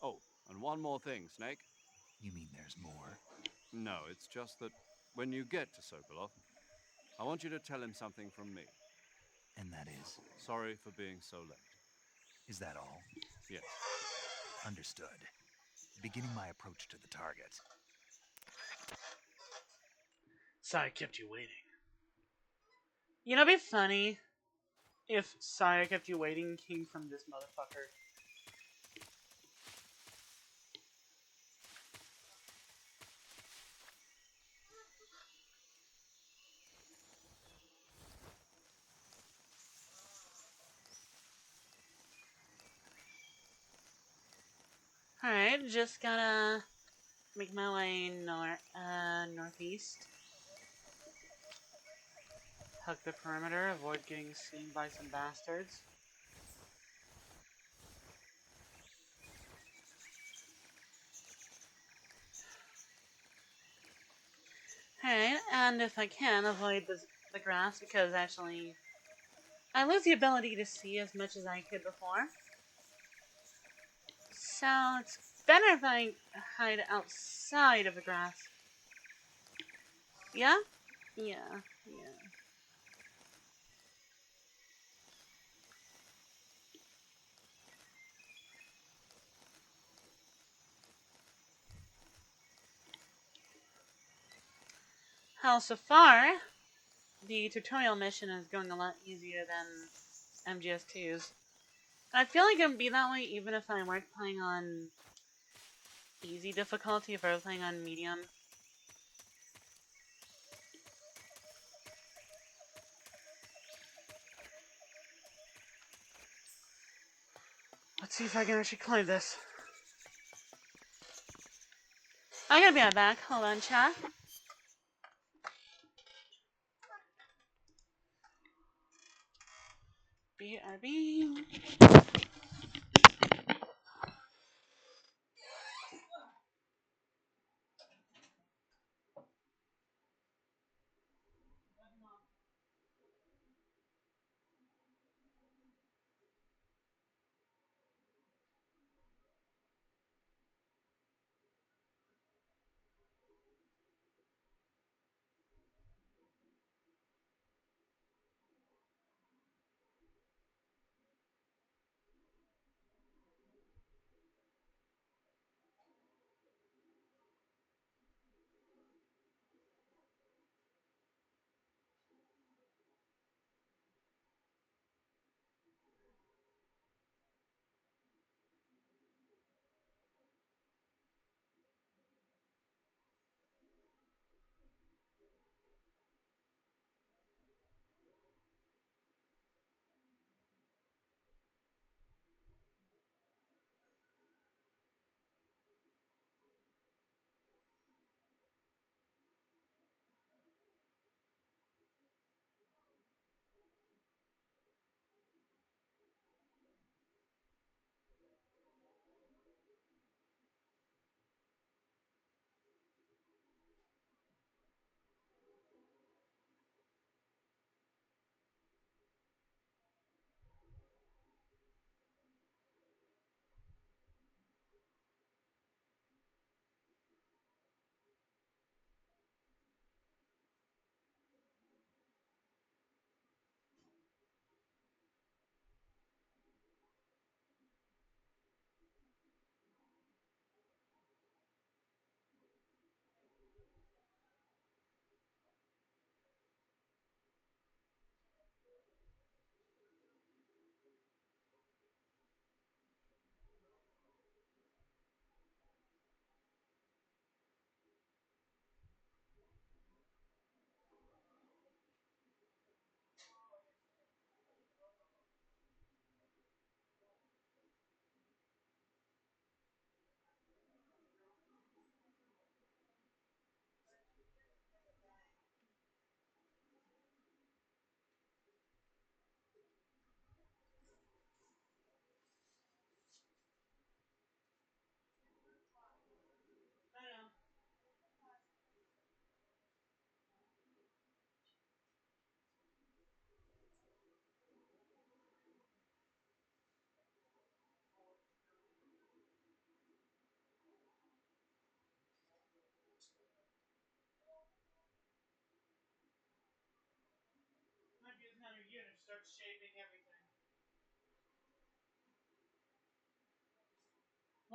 Oh, and one more thing, Snake. You mean there's more? No, it's just that when you get to Sokolov, I want you to tell him something from me. And that is? Sorry for being so late. Is that all? Yes. Understood. Beginning my approach to the target. Sorry I kept you waiting. You know, it'd be funny if Sorry I Kept You Waiting came from this motherfucker. Alright, just gotta make my way northeast. Hug the perimeter, avoid getting seen by some bastards. Alright, and if I can, avoid the grass, because actually I lose the ability to see as much as I could before. So it's better if I hide outside of the grass. Yeah? Yeah. How so far, the tutorial mission is going a lot easier than MGS2's. I feel like it would be that way even if I weren't playing on easy difficulty, if I were playing on medium. Let's see if I can actually climb this. I'm gonna be right back. Hold on, chat. BRB.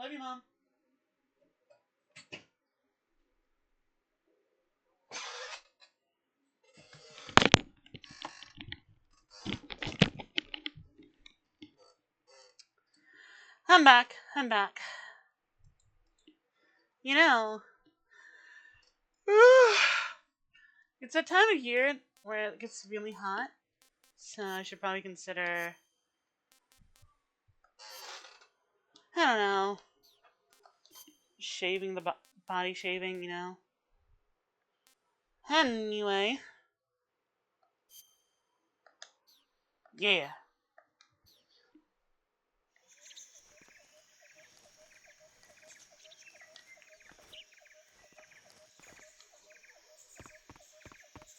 Love you, Mom. I'm back. I'm back. You know, it's a time of year where it gets really hot, so I should probably consider, I don't know, shaving the body shaving, you know. Anyway, yeah.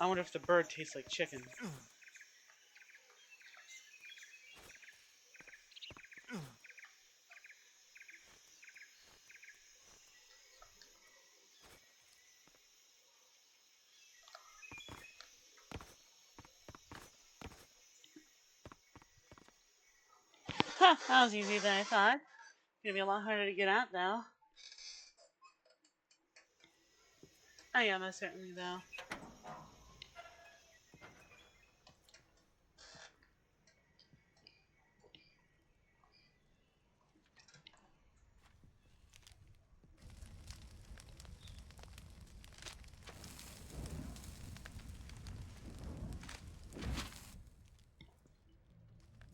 I wonder if the bird tastes like chicken. Huh, that was easier than I thought. Gonna be a lot harder to get out, though. Oh yeah, most certainly, though.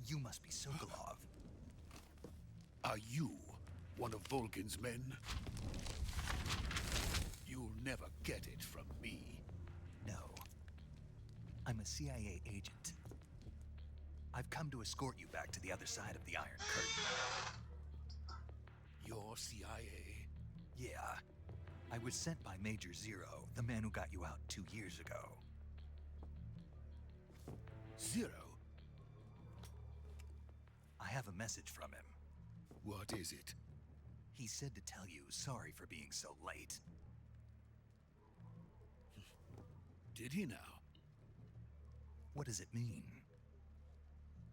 You must be Sokolov. Are you one of Volgin's men? You'll never get it from me. No. I'm a CIA agent. I've come to escort you back to the other side of the Iron Curtain. You're CIA? Yeah. I was sent by Major Zero, the man who got you out 2 years ago. Zero? I have a message from him. What is it? He said to tell you sorry for being so late. Did he now? What does it mean?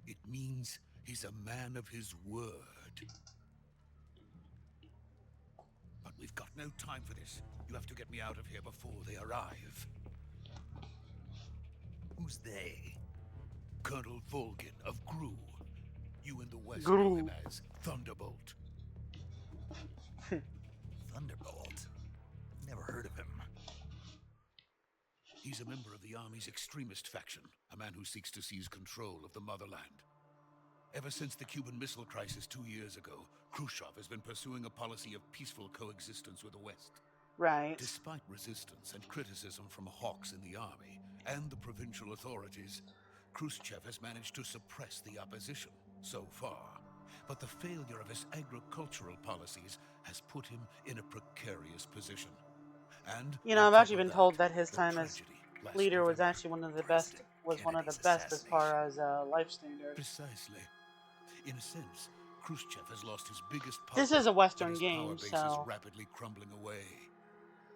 It means he's a man of his word. But we've got no time for this. You have to get me out of here before they arrive. Who's they? Colonel Volgin of Gru. You in the West Gru. know him as Thunderbolt. Thunderbolt? Never heard of him. He's a member of the Army's extremist faction, a man who seeks to seize control of the motherland. Ever since the Cuban Missile Crisis 2 years ago, Khrushchev has been pursuing a policy of peaceful coexistence with the West. Right. Despite resistance and criticism from hawks in the army and the provincial authorities, Khrushchev has managed to suppress the opposition so far. But the failure of his agricultural policies has put him in a precarious position. And You know, I've on actually top of been that, told that his the time as tragedy last leader was November. actually one of the best. Was one of the Kennedy's best as far as life standard. Precisely. In a sense, Khrushchev has lost his biggest power. This is a Western and his game, power base so is rapidly crumbling away.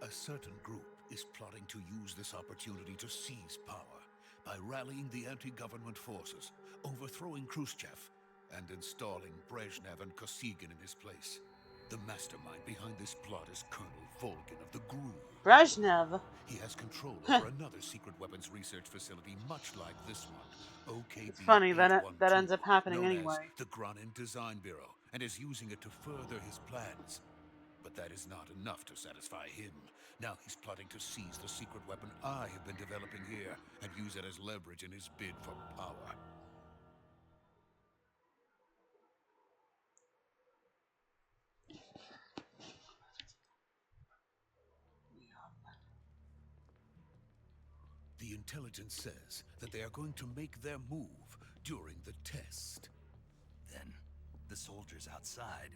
A certain group is plotting to use this opportunity to seize power by rallying the anti-government forces, overthrowing Khrushchev, and installing Brezhnev and Kosygin in his place. The mastermind behind this plot is Colonel Volgin of the Gru. Brezhnev. He has control over another secret weapons research facility much like this one, OKB. It's funny that 812, ends up happening known anyway. as the Granin Design Bureau, and is using it to further his plans. But that is not enough to satisfy him. Now he's plotting to seize the secret weapon I have been developing here and use it as leverage in his bid for power. The intelligence says that they are going to make their move during the test. Then, the soldiers outside.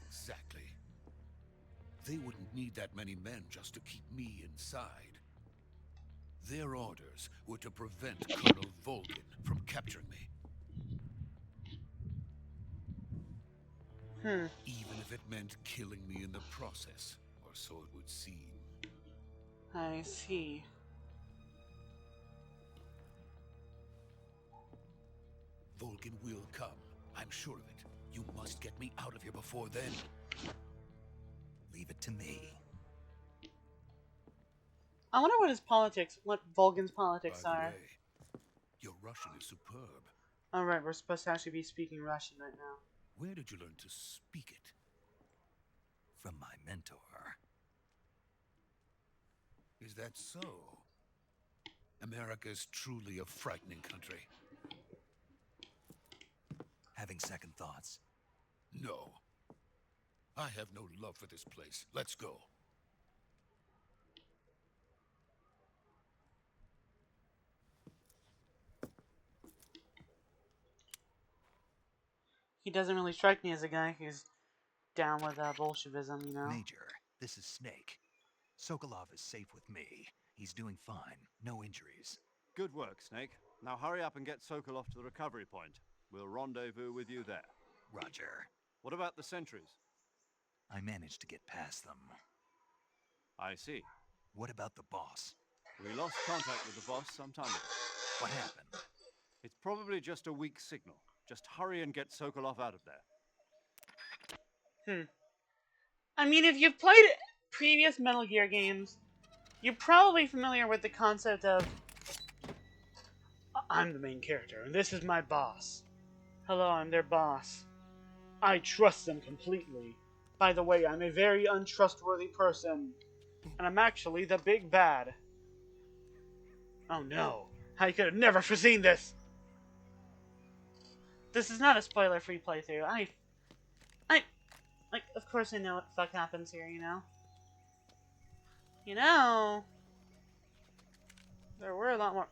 Exactly. They wouldn't need that many men just to keep me inside. Their orders were to prevent Colonel Volgin from capturing me. Even if it meant killing me in the process, or so it would seem. I see. Volgin will come, I'm sure of it. You must get me out of here before then. Leave it to me. I wonder what Volgan's politics By the are. way, your Russian is superb. Alright, we're supposed to actually be speaking Russian right now. Where did you learn to speak it? From my mentor. Is that so? America is truly a frightening country. Having second thoughts. No. I have no love for this place. Let's go. He doesn't really strike me as a guy who's down with Bolshevism, you know? Major, this is Snake. Sokolov is safe with me. He's doing fine. No injuries. Good work, Snake. Now hurry up and get Sokolov to the recovery point. We'll rendezvous with you there. Roger. What about the sentries? I managed to get past them. I see. What about the boss? We lost contact with the boss some time ago. What happened? It's probably just a weak signal. Just hurry and get Sokolov out of there. I mean, if you've played previous Metal Gear games, you're probably familiar with the concept of I'm the main character, and this is my boss. Hello, I'm their boss. I trust them completely. By the way, I'm a very untrustworthy person, and I'm actually the big bad. Oh no, I could have never foreseen this! This is not a spoiler-free playthrough. Like, of course I know what the fuck happens here, you know? You know, there were a lot more.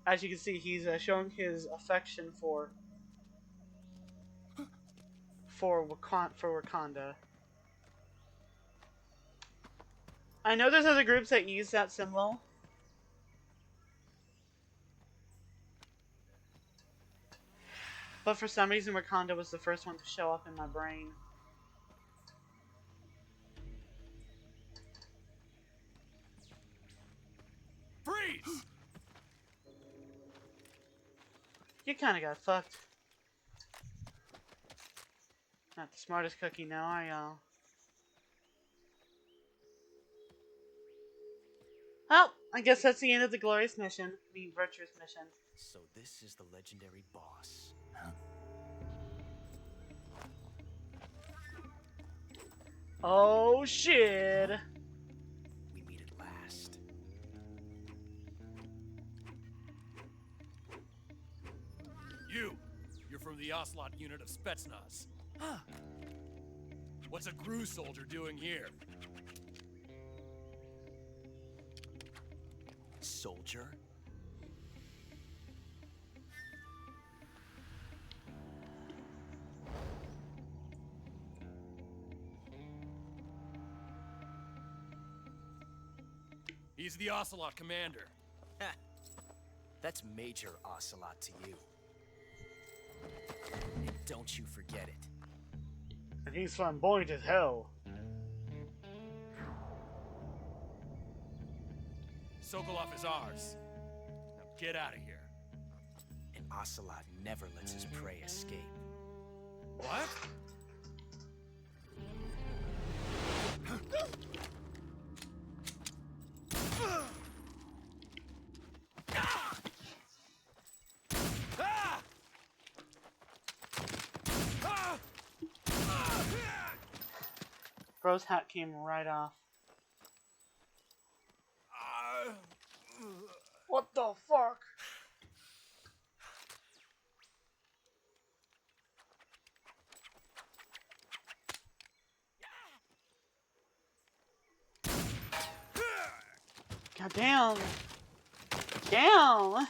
As you can see, he's showing his affection for Wakanda. I know there's other groups that use that symbol. But for some reason, Wakanda was the first one to show up in my brain. Freeze! You kinda got fucked. Not the smartest cookie now, are y'all? Well, I guess that's the end of the glorious mission. The virtuous mission. So this is the legendary boss. Oh shit! We meet at last. You're from the Ocelot unit of Spetsnaz. Huh. What's a GRU soldier doing here? Soldier? He's the Ocelot commander. That's Major Ocelot to you. And don't you forget it. And he's flamboyant as hell. Sokolov is ours. Now get out of here. And Ocelot never lets his prey escape. What? Bro's hat came right off. What the fuck? God damn. Damn.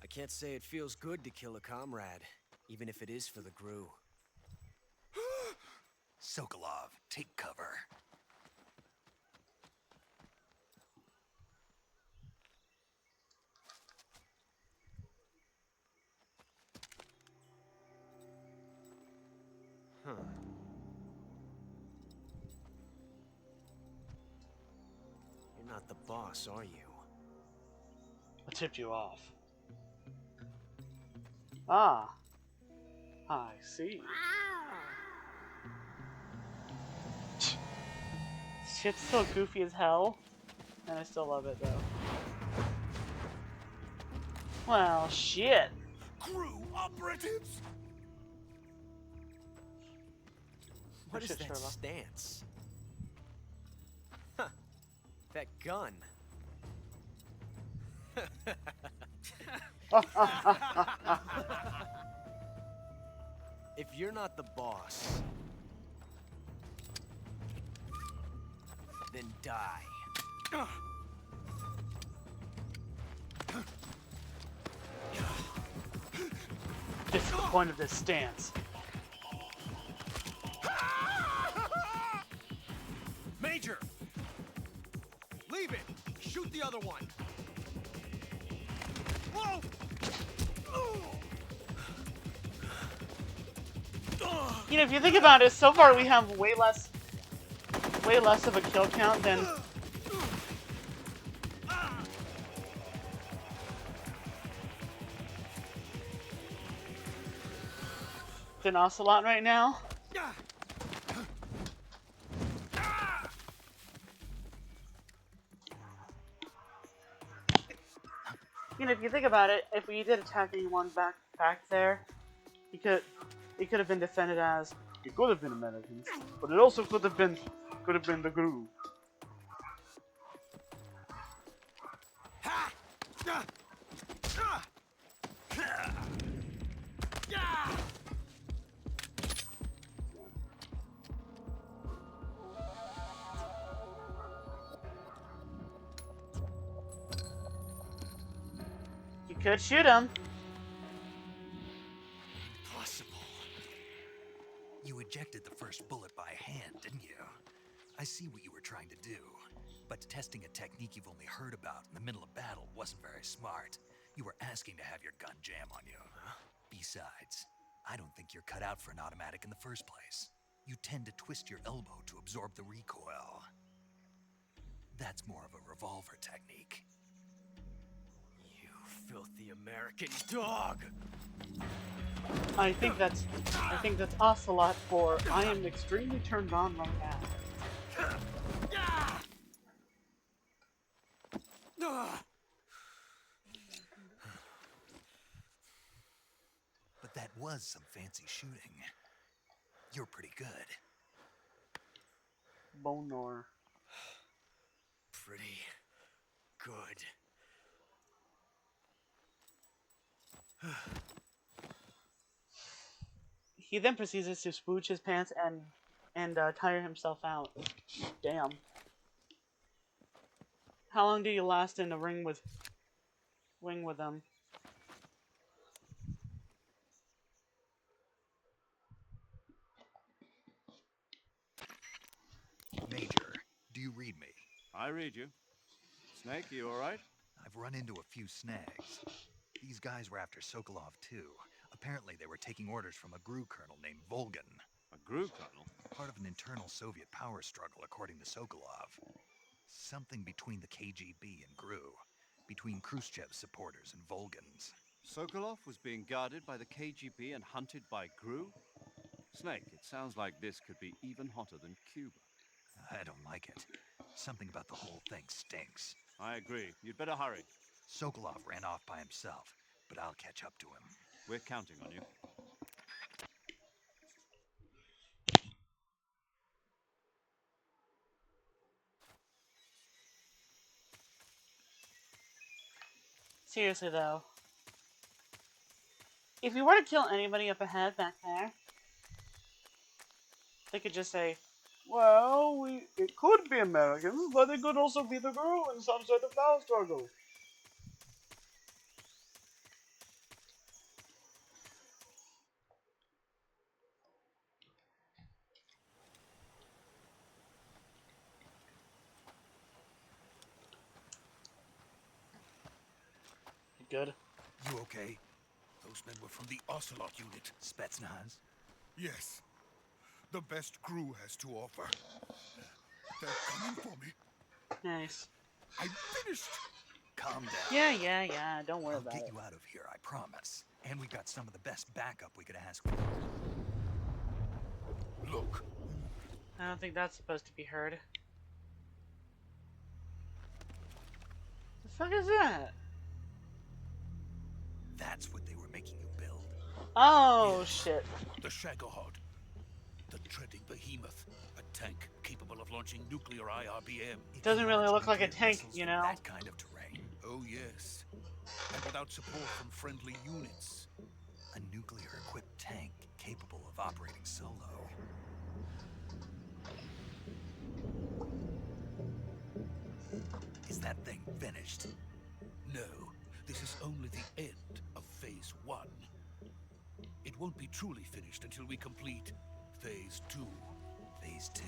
I can't say it feels good to kill a comrade, even if it is for the GRU. Sokolov, take cover. Huh. You're not the boss, are you? I tipped you off. Ah, I see. Shit's still goofy as hell, and I still love it though. Well, shit. Crew operatives? What is shit, that Sherlock. stance? Huh. That gun. If you're not the boss, then die. This is the point of this stance. Major! Leave it! Shoot the other one! Whoa! You know, if you think about it, so far we have way less of a kill count than Ocelot right now. You know, if you think about it, if we did attack anyone back there, it could have been defended as it could have been Americans, but it also could have been the group. You could shoot him. Impossible. You ejected the first bullet by hand, didn't you? I see what you were trying to do, but testing a technique you've only heard about in the middle of battle wasn't very smart. You were asking to have your gun jam on you. Besides, I don't think you're cut out for an automatic in the first place. You tend to twist your elbow to absorb the recoil. That's more of a revolver technique. You filthy American dog! I think that's Ocelot for I am extremely turned on right now. But that was some fancy shooting. You're pretty good. Bonor. Pretty good. He then proceeds to spooch his pants and tire himself out. Damn. How long do you last in the ring with them? Major, do you read me? I read you. Snake, you alright? I've run into a few snags. These guys were after Sokolov too. Apparently they were taking orders from a GRU colonel named Volgan. A GRU colonel? Part of an internal Soviet power struggle, according to Sokolov. Something between the KGB and GRU. Between Khrushchev's supporters and Volgan's. Sokolov was being guarded by the KGB and hunted by GRU? Snake, it sounds like this could be even hotter than Cuba. I don't like it. Something about the whole thing stinks. I agree. You'd better hurry. Sokolov ran off by himself, but I'll catch up to him. We're counting on you. Seriously though, if you were to kill anybody up ahead back there, they could just say, well, it could be Americans, but it could also be the GRU in some sort of power struggle. Good. You okay? Those men were from the Ocelot unit. Spetsnaz? Yes. The best crew has to offer. They're coming for me. Nice. I'm finished. Calm down. Yeah. Don't worry I'll about get it. you out of here, I promise. And we've got some of the best backup we could ask for. Look. I don't think that's supposed to be heard. The fuck is that? That's what they were making you build. Oh, Yes. shit. The Shagohod. The treading behemoth. A tank capable of launching nuclear IRBM. It Doesn't can really launch look like a nuclear tank, missiles you from know? that kind of terrain. Oh, yes. And without support from friendly units. A nuclear-equipped tank capable of operating solo. Is that thing finished? No, this is only the end of Phase 1. It won't be truly finished until we complete Phase 2. Phase 2.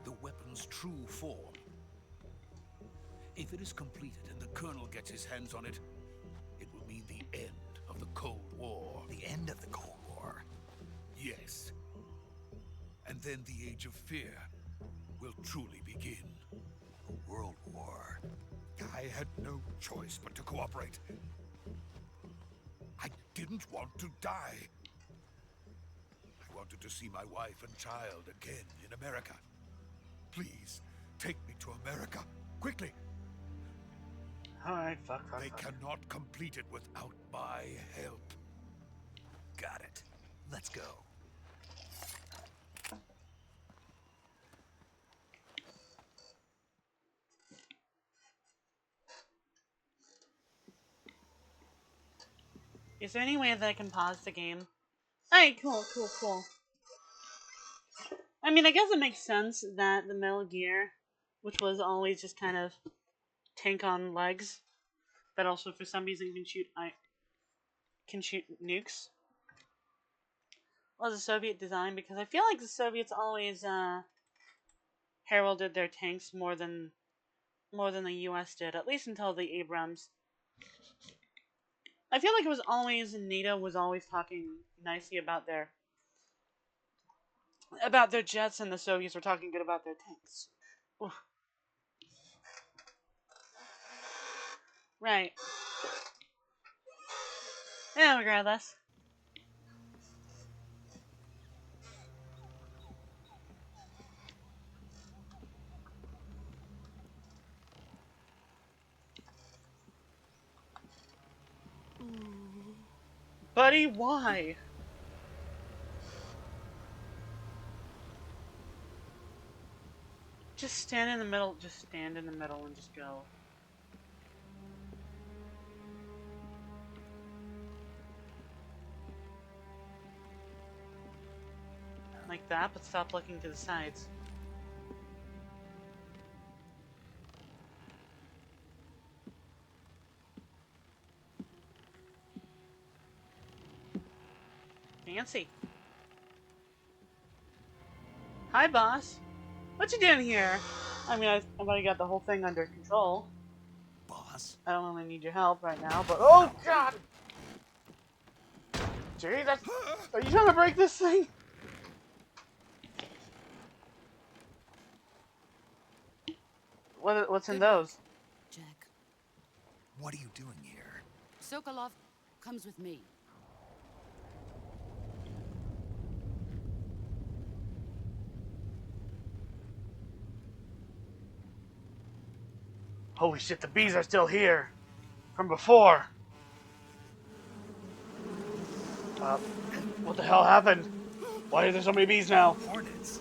The weapon's true form. If it is completed and the Colonel gets his hands on it, it will mean the end of the Cold War. The end of the Cold War? Yes. And then the Age of Fear will truly begin. A world war. I had no choice but to cooperate. I didn't want to die. I wanted to see my wife and child again in America. Please, take me to America, quickly. Alright, fuck. They cannot complete it without my help. Got it. Let's go. Is there any way that I can pause the game? Alright, cool. I mean, I guess it makes sense that the Metal Gear, which was always just kind of tank on legs, but also for some reason can shoot nukes, was a Soviet design, because I feel like the Soviets always heralded their tanks more than the U.S. did, at least until the Abrams. I feel like it was always NATO was always talking nicely about their jets, and the Soviets were talking good about their tanks. Oof. Right. Yeah, regardless. Buddy, why? Just stand in the middle. Just stand in the middle and just go. Like that, but stop looking to the sides. Fancy. Hi, boss. What you doing here? I mean, I've already got the whole thing under control. Boss? I don't really need your help right now, but oh god! Gee, that's... Are you trying to break this thing? What's in those? Jack. What are you doing here? Sokolov comes with me. Holy shit, the bees are still here. From before. What the hell happened? Why are there so many bees now? Hornets.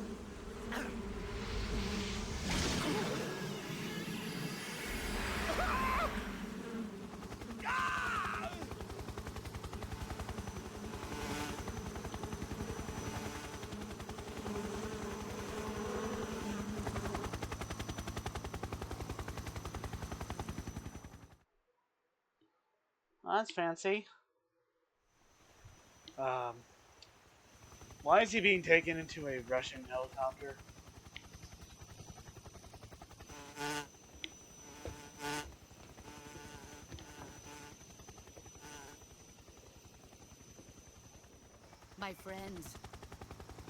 Oh, that's fancy. Why is he being taken into a Russian helicopter? My friends,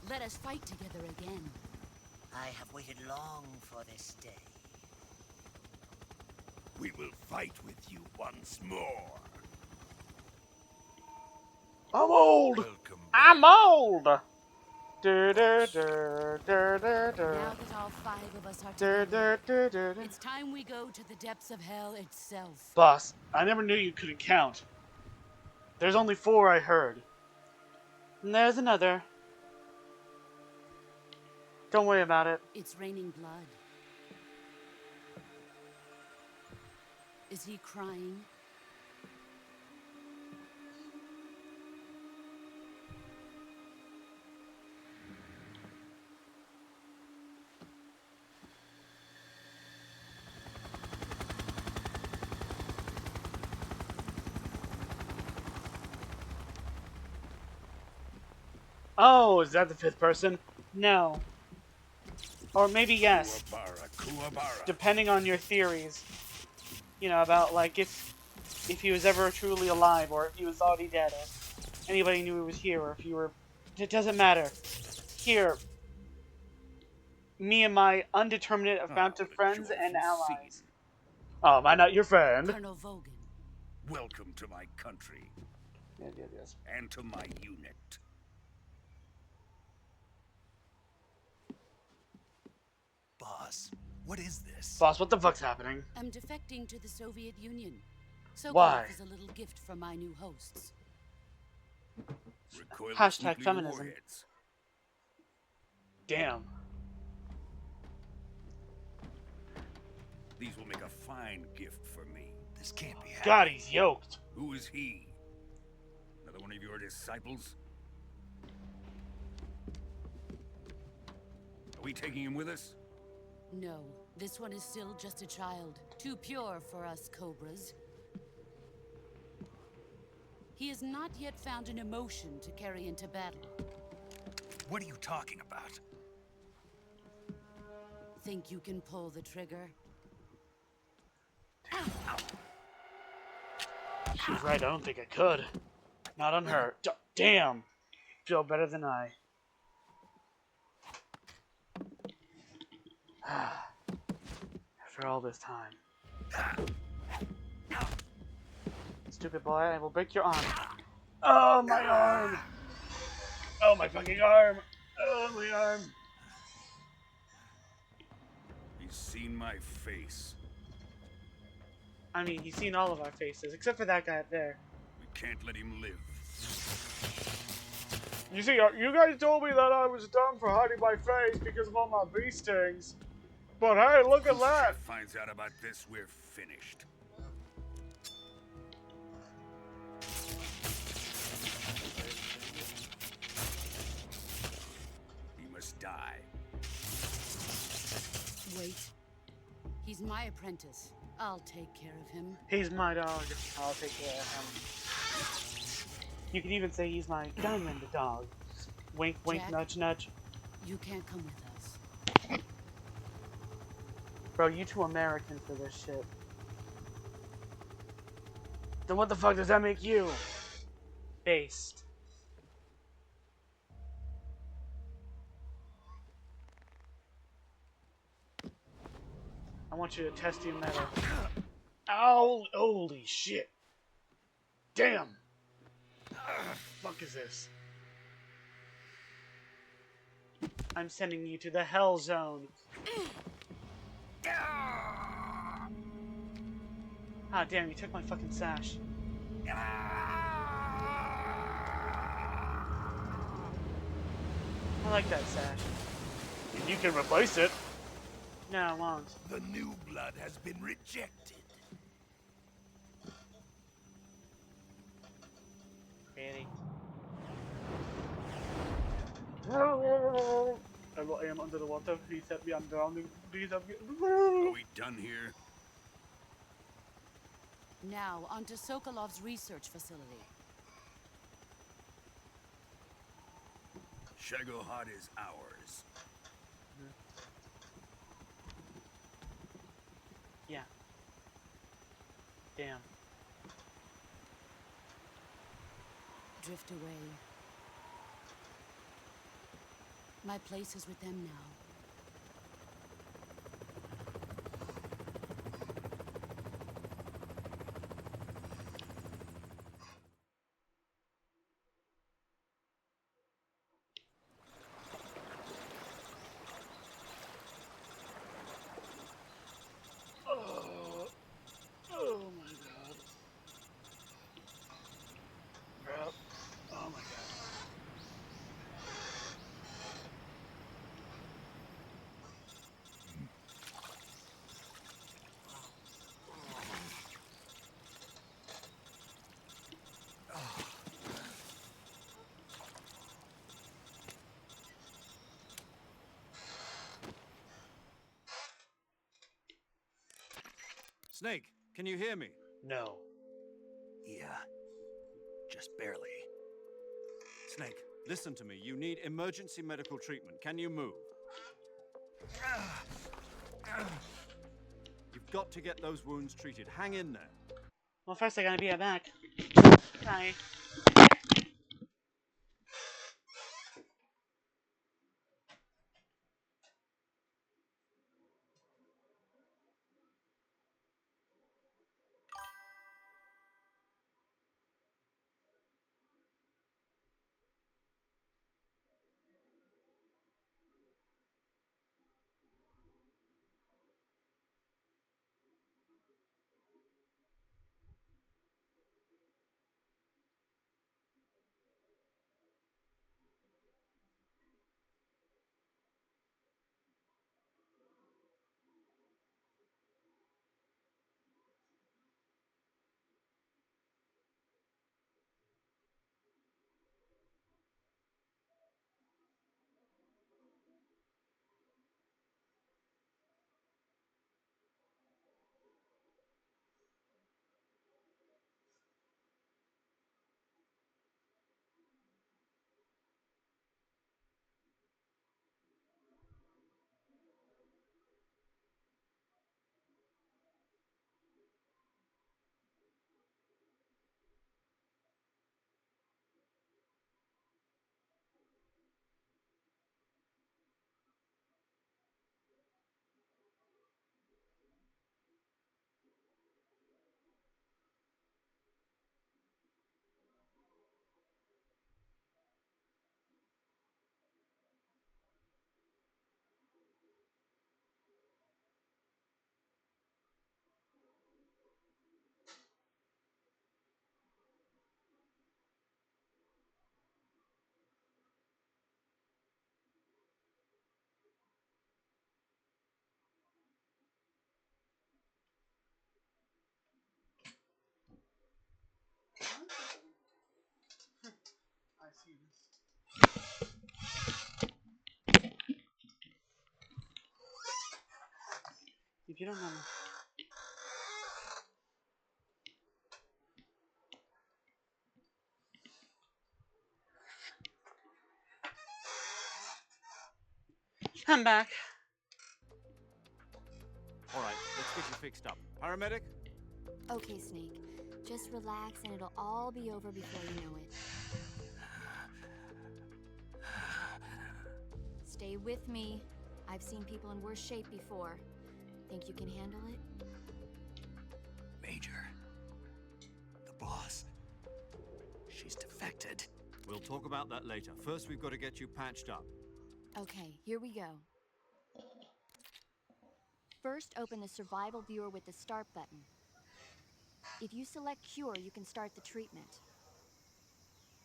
let us fight together again. I have waited long for this day. We will fight with you once more. I'm old. Welcome I'm back. old. Dur, dur, dur, dur, dur, dur. Now that all 5 of us are Dur, together, dur, dur, dur, dur. it's time we go to the depths of hell itself. Boss, I never knew you couldn't count. There's only 4 I heard. And there's another. Don't worry about it. It's raining blood. Is he crying? Oh, is that the 5th person? No. Or maybe yes. Kuwabara, Kuwabara. Depending on your theories. You know, about like if he was ever truly alive or if he was already dead or anybody knew he was here or if you were... It doesn't matter. Here. Me and my undeterminate amount of friends and allies. Oh, am I not your friend? Colonel Vogan. Welcome to my country. Yes. And to my unit. Boss, what is this? Boss, what the fuck's happening? I'm defecting to the Soviet Union. Sokolov Why? is a little gift from my new hosts. Recoilless Hashtag nuclear feminism. warheads. Damn. These will make a fine gift for me. This can't be God, happening. he's yoked. Who is he? Another one of your disciples? Are we taking him with us? No, this one is still just a child. Too pure for us Cobras. He has not yet found an emotion to carry into battle. What are you talking about? Think you can pull the trigger? She's right, I don't think I could. Not on her. Damn. Feel better than I. After all this time. Stupid boy, I will break your arm. Oh, my arm! Oh, my fucking arm! Oh, my arm! He's seen my face. I mean, he's seen all of our faces, except for that guy up there. We can't let him live. You see, you guys told me that I was dumb for hiding my face because of all my bee stings. But hey, look at that! If finds out about this, we're finished. He must die. Wait. He's my apprentice. I'll take care of him. He's my dog. I'll take care of him. You could even say he's my diamond dog. Wink, wink, Jack? nudge, nudge. You can't come with us. Bro, you too American for this shit. Then what the fuck does that make you? Based. I want you to test your metal. Ow! Holy shit! Damn! Fuck is this? I'm sending you to the hell zone. Ah, damn, you took my fucking sash. I like that sash. And you can replace it. No, I won't. The new blood has been rejected. Really? I am under the water. Please help me. I'm drowning. Please help me. Are we done here? Now, onto Sokolov's research facility. Shagohod is ours. Yeah. Damn. Drift away. My place is with them now. Oh my god. Bro. Oh my god. Snake, can you hear me? No. Yeah, just barely. Snake, listen to me. You need emergency medical treatment. Can you move? You've got to get those wounds treated. Hang in there. Well, first I gotta be back. Bye. I see this. If you don't know. I'm back. All right, let's get you fixed up. Paramedic? Okay, Snake. Just relax and it'll all be over before you know it. Stay with me. I've seen people in worse shape before. Think you can handle it? Major. The boss. She's defected. We'll talk about that later. First, we've got to get you patched up. Okay, here we go. First, open the survival viewer with the start button. If you select cure, you can start the treatment.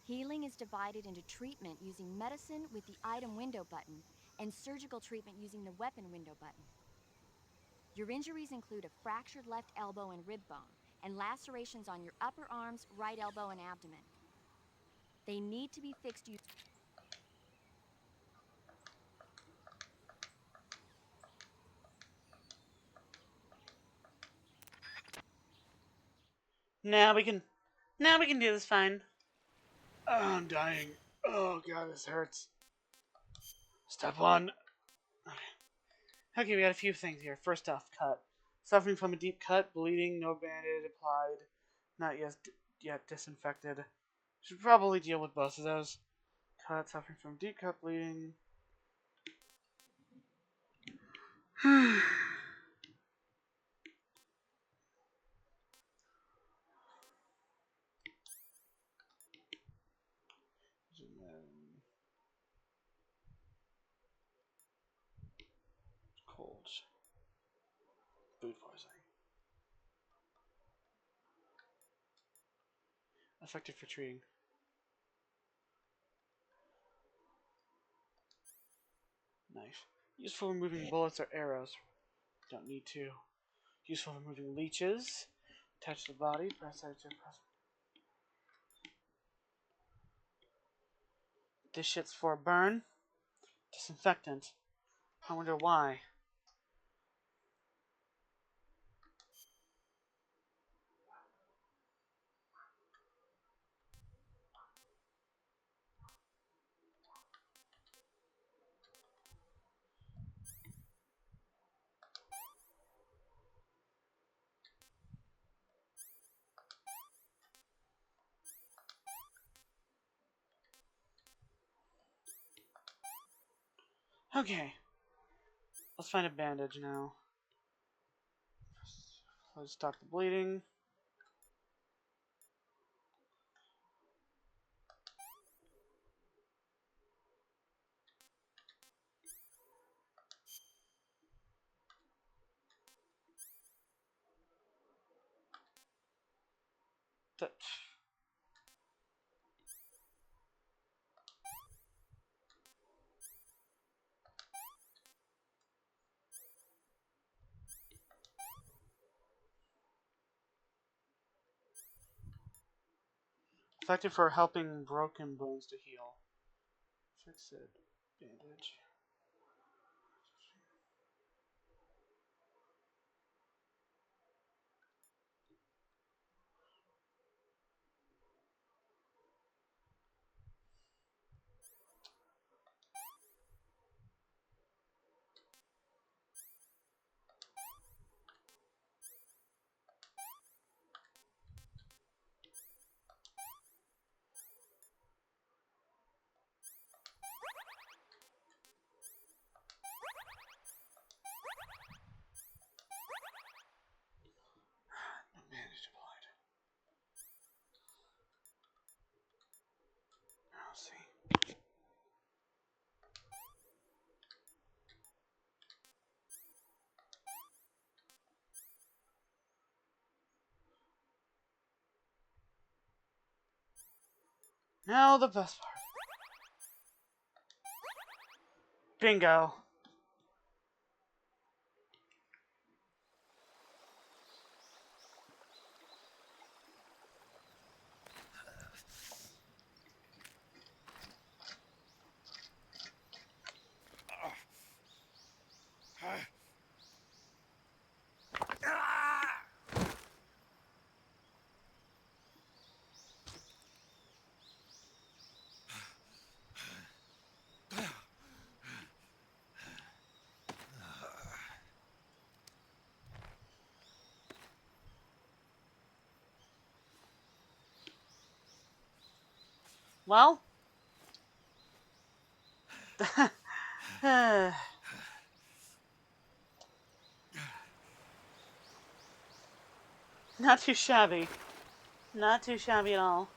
Healing is divided into treatment using medicine with the item window button and surgical treatment using the weapon window button. Your injuries include a fractured left elbow and rib bone and lacerations on your upper arms, right elbow, and abdomen. They need to be fixed using Now we can do this fine. Oh, I'm dying. Oh god, this hurts. Step one. Okay, we got a few things here. First off, cut. Suffering from a deep cut, bleeding, no band-aid applied, not yet disinfected. Should probably deal with both of those. Cut, suffering from deep cut, bleeding. Cold. Food poisoning. Effective for treating. Knife. Useful for removing bullets or arrows. Don't need to. Useful for removing leeches. Attach to the body. Press out to press. This shit's for a burn. Disinfectant. I wonder why. Okay. Let's find a bandage now. Let's stop the bleeding. That. Effective for helping broken bones to heal. Fix it. Bandage. Bandage applied. I'll see. Now the best part. Bingo. Well. Not too shabby. Not too shabby at all.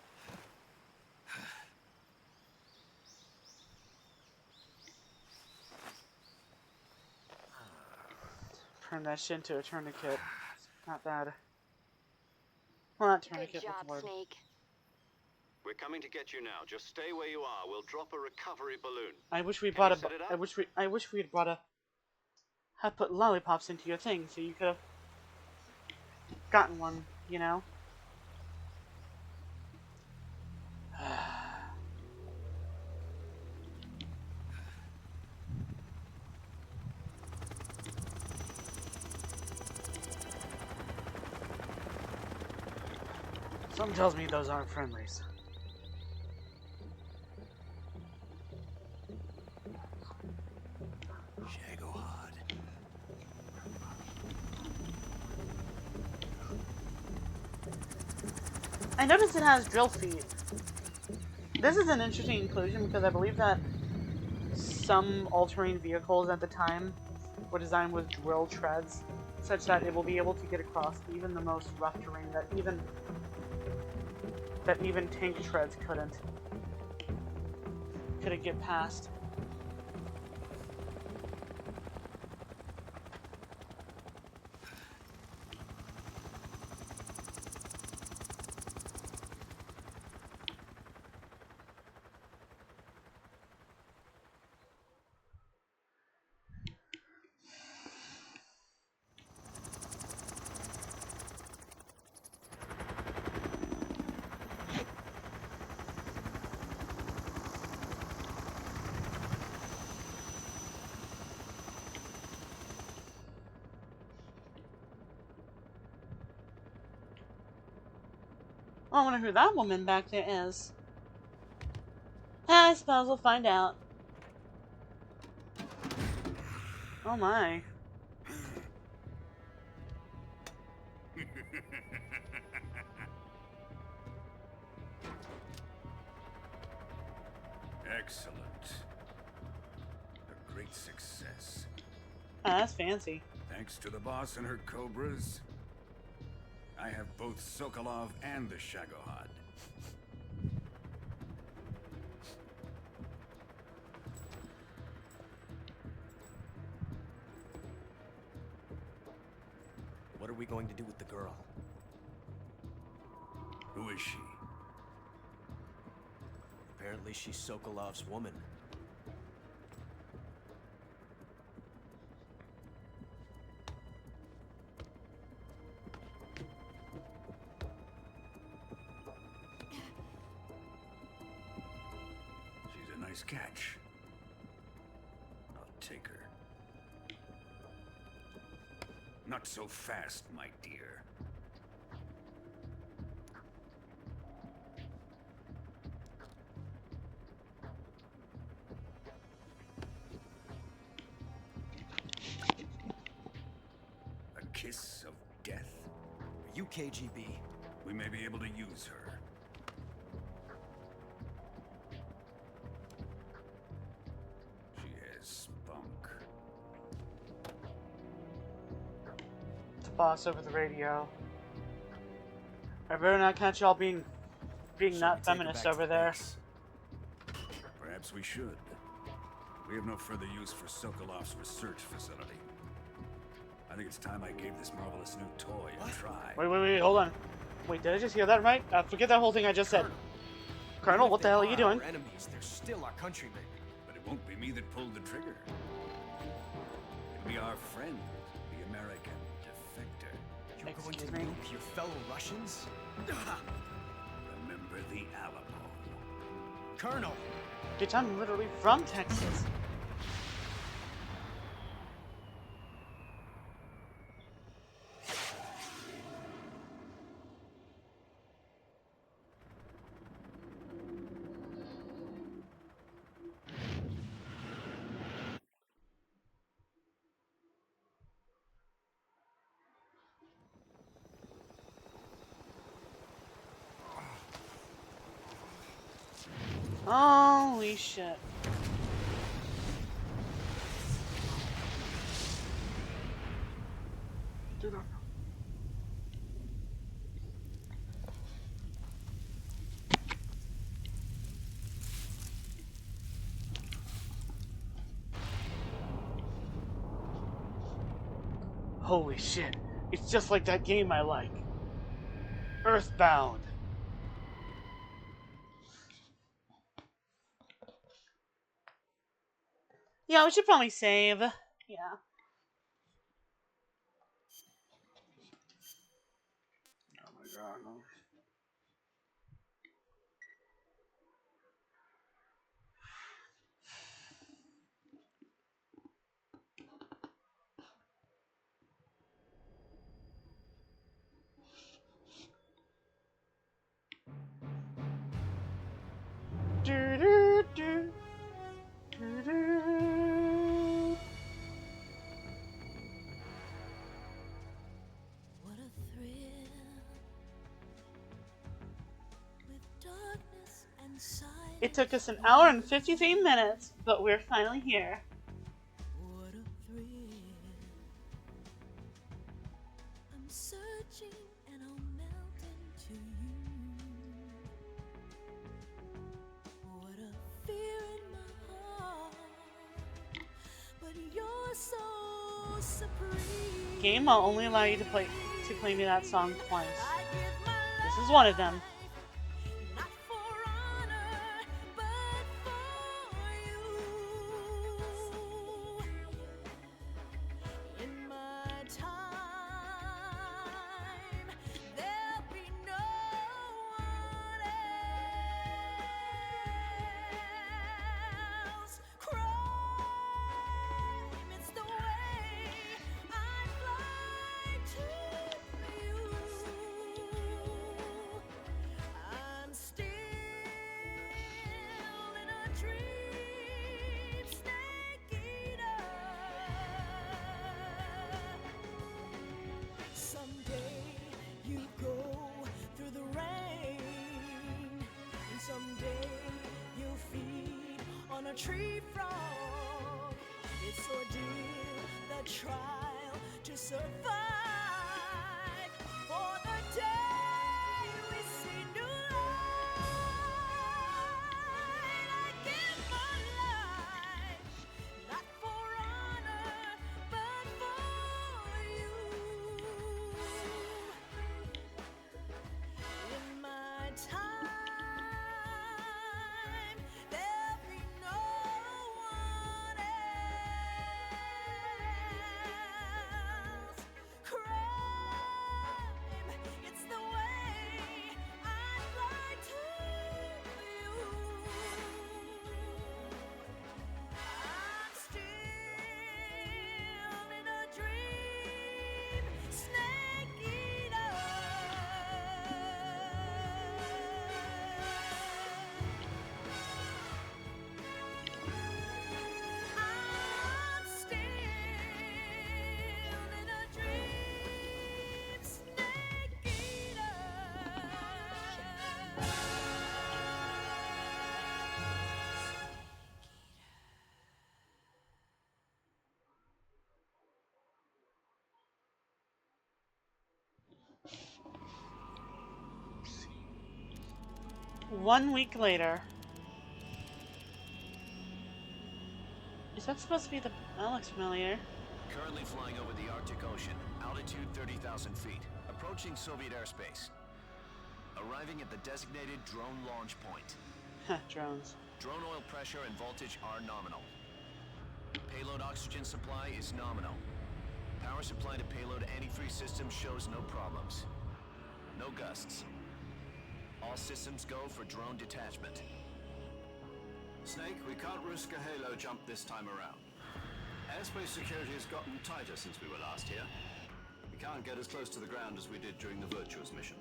Turn that shit into a tourniquet. Not bad. Well, not tourniquet, Good job, but the word. Snake. We're coming to get you now. Just stay where you are. We'll drop a recovery balloon. I wish we Can brought you a. set it up? I wish we had brought a. Had put lollipops into your thing, so you could have gotten one. You know. Something tells me those aren't friendlies. Shagohod. I noticed it has drill feet. This is an interesting inclusion because I believe that some all-terrain vehicles at the time were designed with drill treads, such that it will be able to get across even the most rough terrain that even tank treads couldn't get past. Oh, I wonder who that woman back there is. I suppose we'll find out. Oh my. Excellent. A great success. Ah, that's fancy. Thanks to the boss and her cobras, I have both Sokolov and the Shagohod. What are we going to do with the girl? Who is she? Apparently she's Sokolov's woman. She's a nice catch. I'll take her. Not so fast, my dear. A kiss of death? Are you KGB? We may be able to use her. She has spunk. The boss over the radio. I better not catch y'all being not feminist over there. Perhaps we should. We have no further use for Sokolov's research facility. I think it's time I gave this marvelous new toy a try. Wait, hold on. Wait, did I just hear that right? Forget that whole thing I just said. Colonel, what the hell are you doing? Our enemies, they're still our countrymen. But it won't be me that pulled the trigger. It'll be our friend, the American defector. You're going to Excuse me? nuke your fellow Russians? Remember the Alamo. Colonel! Bitch, I'm literally from Texas. Holy shit. Dude, holy shit. It's just like that game I like. Earthbound. Yeah, we should probably save. Yeah. Oh my god, no. Do do do. Do do. What a thrill with darkness and silence. It took us an hour and 53 minutes, but we're finally here. What a thrill searching and I'll melt into you. What a fear in my heart, but you're so supreme. Game will only allow you to play me that song twice. This is one of them. Not for honor, but for you. In my time, there'll be no one else. Crime, it's the way I fly to you. I'm still in a dream, snake eater. Someday you go through the rain, and someday you'll feed on a tree frog. It's ordeal, the trial to survive for the day we see new light. I give my life, not for honor, but for you. In my time, there'll be no one else. Crime, it's the way I fly to you. I'm still in a dream, snake eater. I'm still in a dream, snake eater. One week later. Is that supposed to be the... That looks familiar. Currently flying over the Arctic Ocean, altitude 30,000 feet, approaching Soviet airspace. Arriving at the designated drone launch point. Drones. Drone oil pressure and voltage are nominal. Payload oxygen supply is nominal. Power supply to payload antifreeze system shows no problems. No gusts. All systems go for drone detachment. Snake, we can't risk a halo jump this time around. Airspace security has gotten tighter since we were last here. We can't get as close to the ground as we did during the Virtuous mission.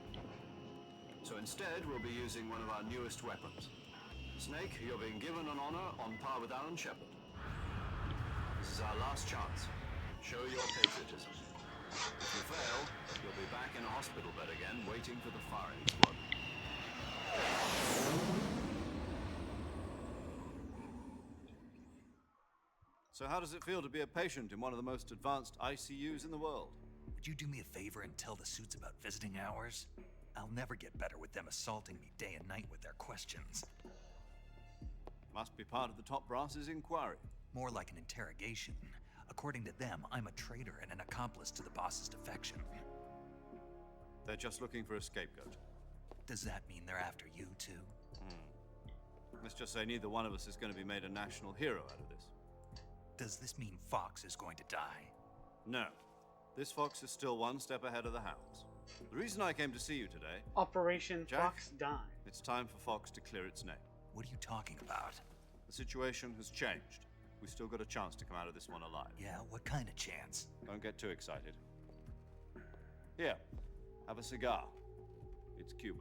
So instead, we'll be using one of our newest weapons. Snake, you're being given an honor on par with Alan Shepard. This is our last chance. Show your patriotism. If you fail, you'll be back in a hospital bed again, waiting for the firing squad. So how does it feel to be a patient in one of the most advanced ICUs in the world? Would you do me a favor and tell the suits about visiting hours? I'll never get better with them assaulting me day and night with their questions. Must be part of the top brass's inquiry. More like an interrogation. According to them, I'm a traitor and an accomplice to the boss's defection. They're just looking for a scapegoat. Does that mean they're after you, too? Let's just say neither one of us is going to be made a national hero out of this. Does this mean Fox is going to die? No. This Fox is still one step ahead of the Hounds. The reason I came to see you today... Operation Jack, Fox Die. It's time for Fox to clear its name. What are you talking about? The situation has changed. We still got a chance to come out of this one alive. Yeah, what kind of chance? Don't get too excited. Here, have a cigar. It's Cuban.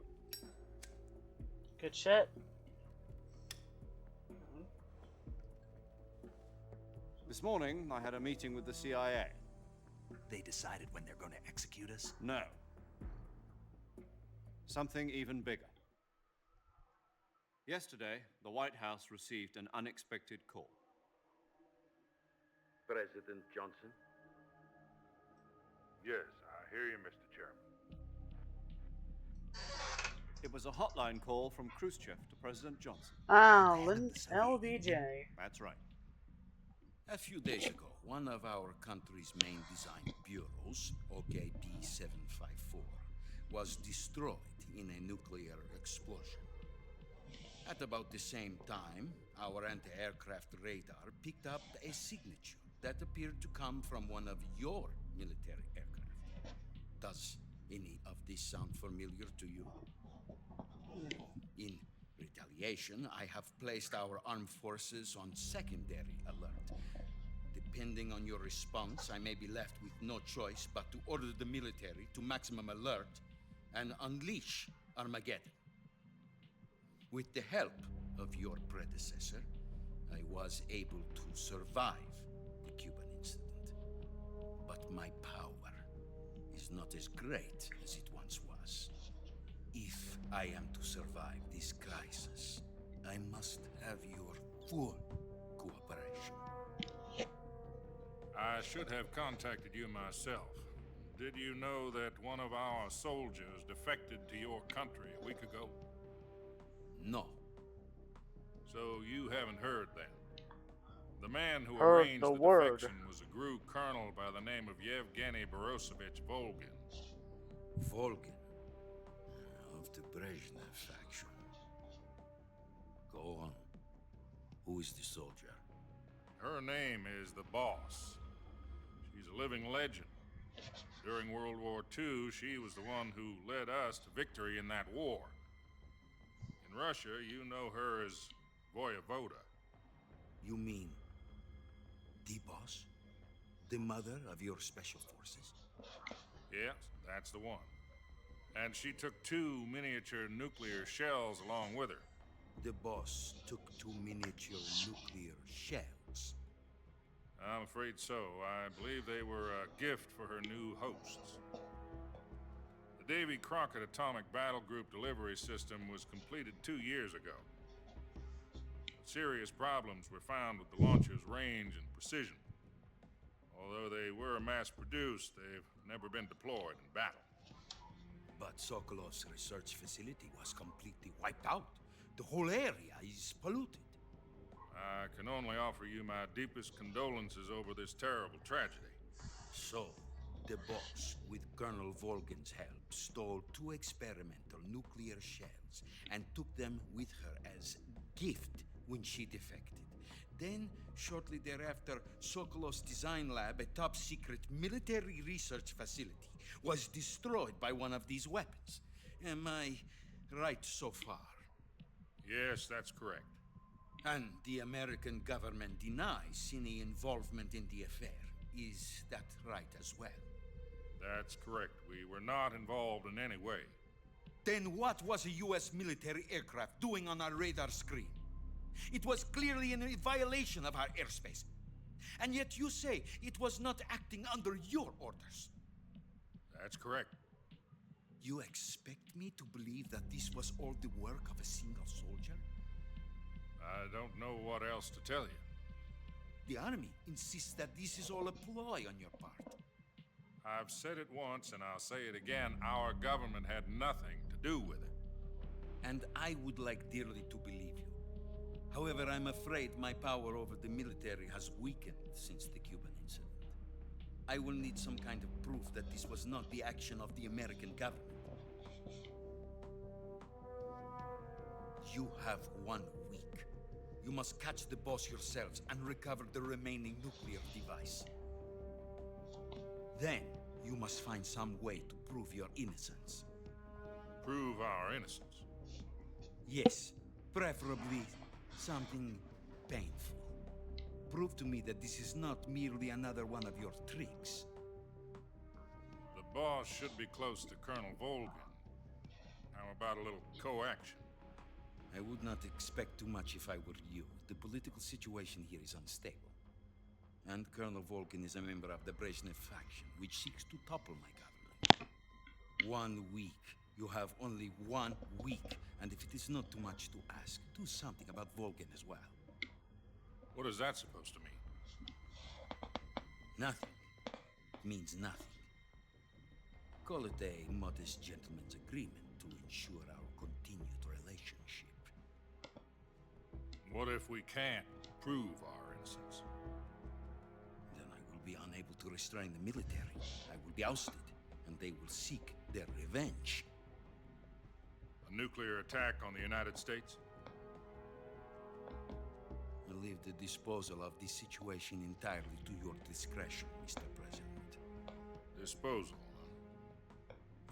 Good shit. This morning, I had a meeting with the CIA. They decided when they're going to execute us? No. Something even bigger. Yesterday, the White House received an unexpected call. President Johnson? Yes, I hear you, Mr. Chairman. It was a hotline call from Khrushchev to President Johnson. LBJ. That's right. A few days ago, one of our country's main design bureaus, OKP-754, was destroyed in a nuclear explosion. At about the same time, our anti-aircraft radar picked up a signature that appeared to come from one of your military aircraft. Does any of this sound familiar to you? In retaliation, I have placed our armed forces on secondary alert. Depending on your response, I may be left with no choice but to order the military to maximum alert and unleash Armageddon. With the help of your predecessor, I was able to survive the Cuban incident. But my power is not as great as it once was. If I am to survive this crisis, I must have your full cooperation. I should have contacted you myself. Did you know that one of our soldiers defected to your country a week ago? No. So you haven't heard then. The man who Heard arranged the the word. defection was a GRU colonel by the name of Yevgeny Borosovich Volgin. Volgin, of the Brezhnev faction. Go on. Who is the soldier? Her name is the Boss. She's a living legend. During World War II, she was the one who led us to victory in that war. In Russia, you know her as Voyevoda. You mean the Boss? The mother of your special forces? Yes, that's the one. And she took 2 miniature nuclear shells along with her. The Boss took 2 miniature nuclear shells. I'm afraid so. I believe they were a gift for her new hosts. The Davy Crockett Atomic Battle Group delivery system was completed 2 years ago. Serious problems were found with the launcher's range and precision. Although they were mass-produced, they've never been deployed in battle. But Sokolov's research facility was completely wiped out. The whole area is polluted. I can only offer you my deepest condolences over this terrible tragedy. So, the Boss, with Colonel Volgin's help, stole 2 experimental nuclear shells and took them with her as gift when she defected. Then, shortly thereafter, Sokolov's design lab, a top-secret military research facility, was destroyed by one of these weapons. Am I right so far? Yes, that's correct. And the American government denies any involvement in the affair. Is that right as well? That's correct. We were not involved in any way. Then what was a U.S. military aircraft doing on our radar screen? It was clearly in violation of our airspace. And yet you say it was not acting under your orders. That's correct. You expect me to believe that this was all the work of a single soldier? I don't know what else to tell you. The army insists that this is all a ploy on your part. I've said it once and I'll say it again. Our government had nothing to do with it. And I would like dearly to believe you. However, I'm afraid my power over the military has weakened since the Cuban incident. I will need some kind of proof that this was not the action of the American government. You have 1 week. You must catch the Boss yourselves and recover the remaining nuclear device. Then, you must find some way to prove your innocence. Prove our innocence? Yes, preferably something painful. Prove to me that this is not merely another one of your tricks. The Boss should be close to Colonel Volgin. How about a little co-action? I would not expect too much if I were you. The political situation here is unstable. And Colonel Volgin is a member of the Brezhnev faction, which seeks to topple my government. 1 week. You have only 1 week. And if it is not too much to ask, do something about Volgin as well. What is that supposed to mean? Nothing. It means nothing. Call it a modest gentleman's agreement to ensure our continued relationship. What if we can't prove our innocence? Then I will be unable to restrain the military. I will be ousted, and they will seek their revenge. A nuclear attack on the United States? I leave the disposal of this situation entirely to your discretion, Mr. President. Disposal?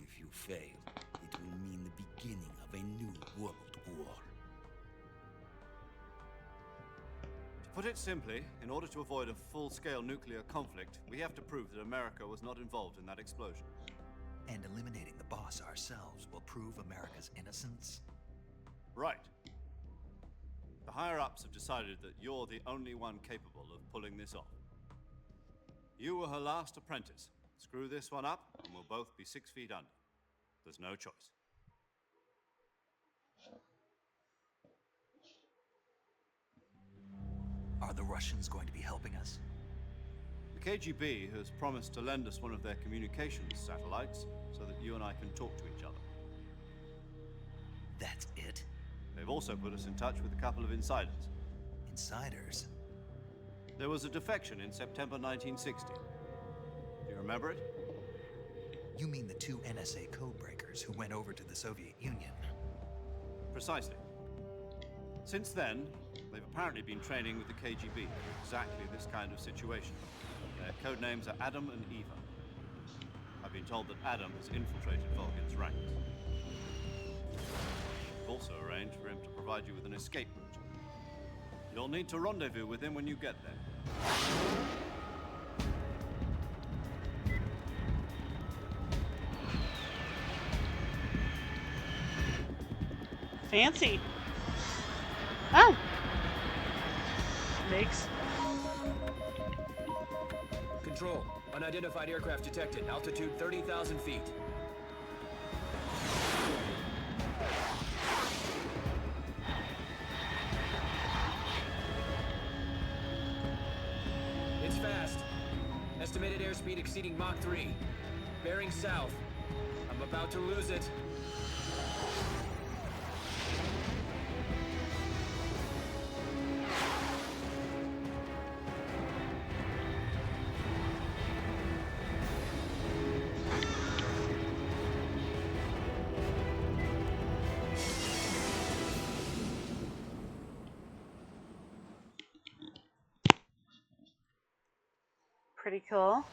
If you fail, it will mean the beginning of a new world war. To put it simply, in order to avoid a full-scale nuclear conflict, we have to prove that America was not involved in that explosion. And eliminating the boss ourselves will prove America's innocence? Right. The higher-ups have decided that you're the only one capable of pulling this off. You were her last apprentice. Screw this one up, and we'll both be 6 feet under. There's no choice. Are the Russians going to be helping us? The KGB has promised to lend us one of their communications satellites so that you and I can talk to each other. That's it? They've also put us in touch with a couple of insiders. Insiders? There was a defection in September 1960. Do you remember it? You mean the 2 NSA codebreakers who went over to the Soviet Union? Precisely. Since then, they've apparently been training with the KGB for exactly this kind of situation. Their code names are Adam and Eva. I've been told that Adam has infiltrated Volgin's ranks. We've also arranged for him to provide you with an escape route. You'll need to rendezvous with him when you get there. Fancy. Oh. Snakes. Control. Unidentified aircraft detected. Altitude 30,000 feet. It's fast. Estimated airspeed exceeding Mach 3. Bearing south. I'm about to lose it. Pretty cool.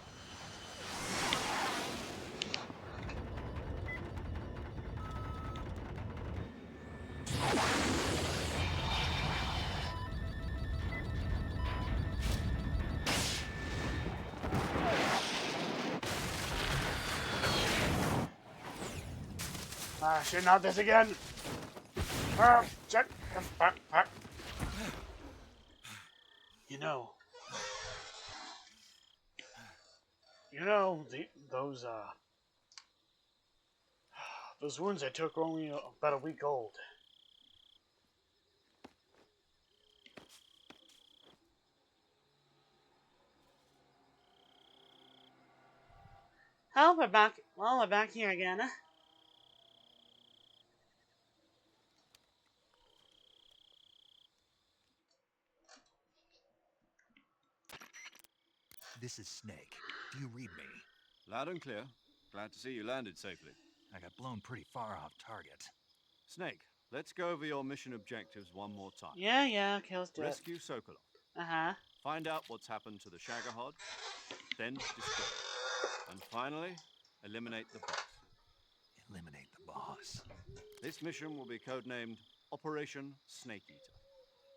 Ah, shit, not this again. Check. You know, those wounds I took are only about a week old. Oh, we're back. Well, we're back here again. This is Snake. Do you read me? Loud and clear. Glad to see you landed safely. I got blown pretty far off target. Snake, let's go over your mission objectives one more time. Yeah, okay, let's do Rescue Sokolov. Uh-huh. Find out what's happened to the Shagohod, then destroy it. And finally, eliminate the boss. Eliminate the boss? This mission will be codenamed Operation Snake Eater.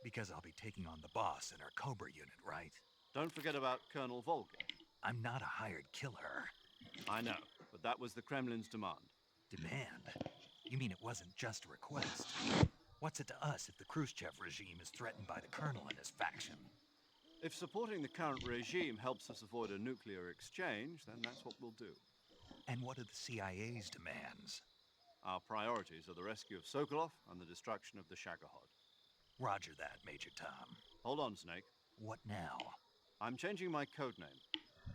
Because I'll be taking on the boss in our Cobra unit, right? Don't forget about Colonel Volgin. I'm not a hired killer. I know, but that was the Kremlin's demand. Demand? You mean it wasn't just a request? What's it to us if the Khrushchev regime is threatened by the colonel and his faction? If supporting the current regime helps us avoid a nuclear exchange, then that's what we'll do. And what are the CIA's demands? Our priorities are the rescue of Sokolov and the destruction of the Shagohod. Roger that, Major Tom. Hold on, Snake. What now? I'm changing my codename.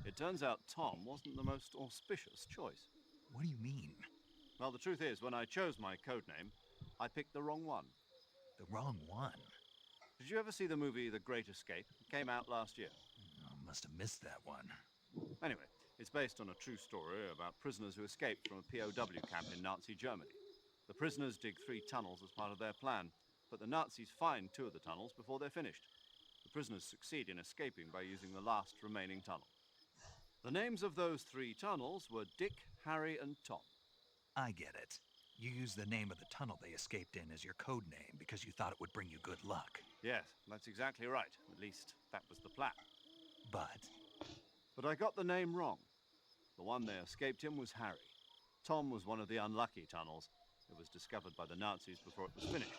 It turns out Tom wasn't the most auspicious choice. What do you mean? Well, the truth is, when I chose my codename, I picked the wrong one. The wrong one? Did you ever see the movie The Great Escape? It came out last year. I must have missed that one. Anyway, it's based on a true story about prisoners who escaped from a POW camp in Nazi Germany. The prisoners dig 3 tunnels as part of their plan, but the Nazis find 2 of the tunnels before they're finished. The prisoners succeed in escaping by using the last remaining tunnel. The names of those 3 tunnels were Dick, Harry, and Tom. I get it. You used the name of the tunnel they escaped in as your code name because you thought it would bring you good luck. Yes, that's exactly right. At least, that was the plan. But I got the name wrong. The one they escaped in was Harry. Tom was one of the unlucky tunnels. It was discovered by the Nazis before it was finished.